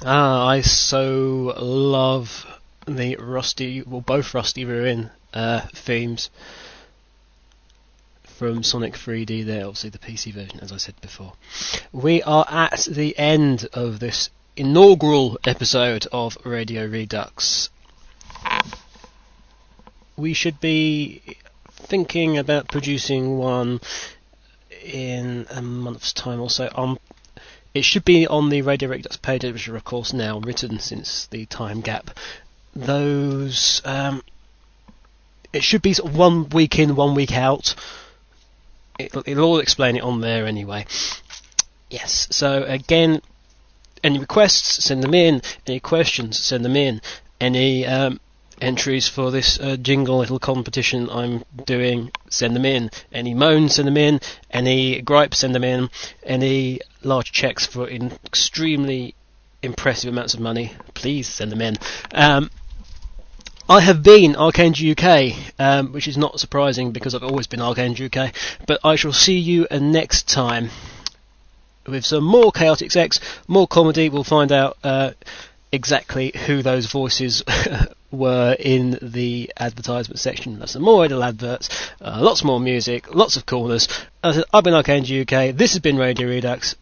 I so love the both Rusty Ruin themes from Sonic 3D there, obviously the PC version, as I said before. We are at the end of this inaugural episode of Radio Redux. We should be thinking about producing one in a month's time or so. It should be on the Radio Redux page, which are of course now written since the time gap. Those it should be sort of 1 week in, 1 week out. It'll all explain it on there anyway. Yes, so again, any requests, send them in. Any questions, send them in. Any entries for this jingle little competition I'm doing, send them in. Any moans, send them in. Any gripes, send them in. Any large checks for extremely impressive amounts of money, please send them in. I have been Archange UK, which is not surprising because I've always been Archange UK, but I shall see you next time with some more Chaotix X, more comedy. We'll find out exactly who those voices were in the advertisement section. There's some more idle adverts, lots more music, lots of corners. I've been Archange UK, this has been Radio Redux,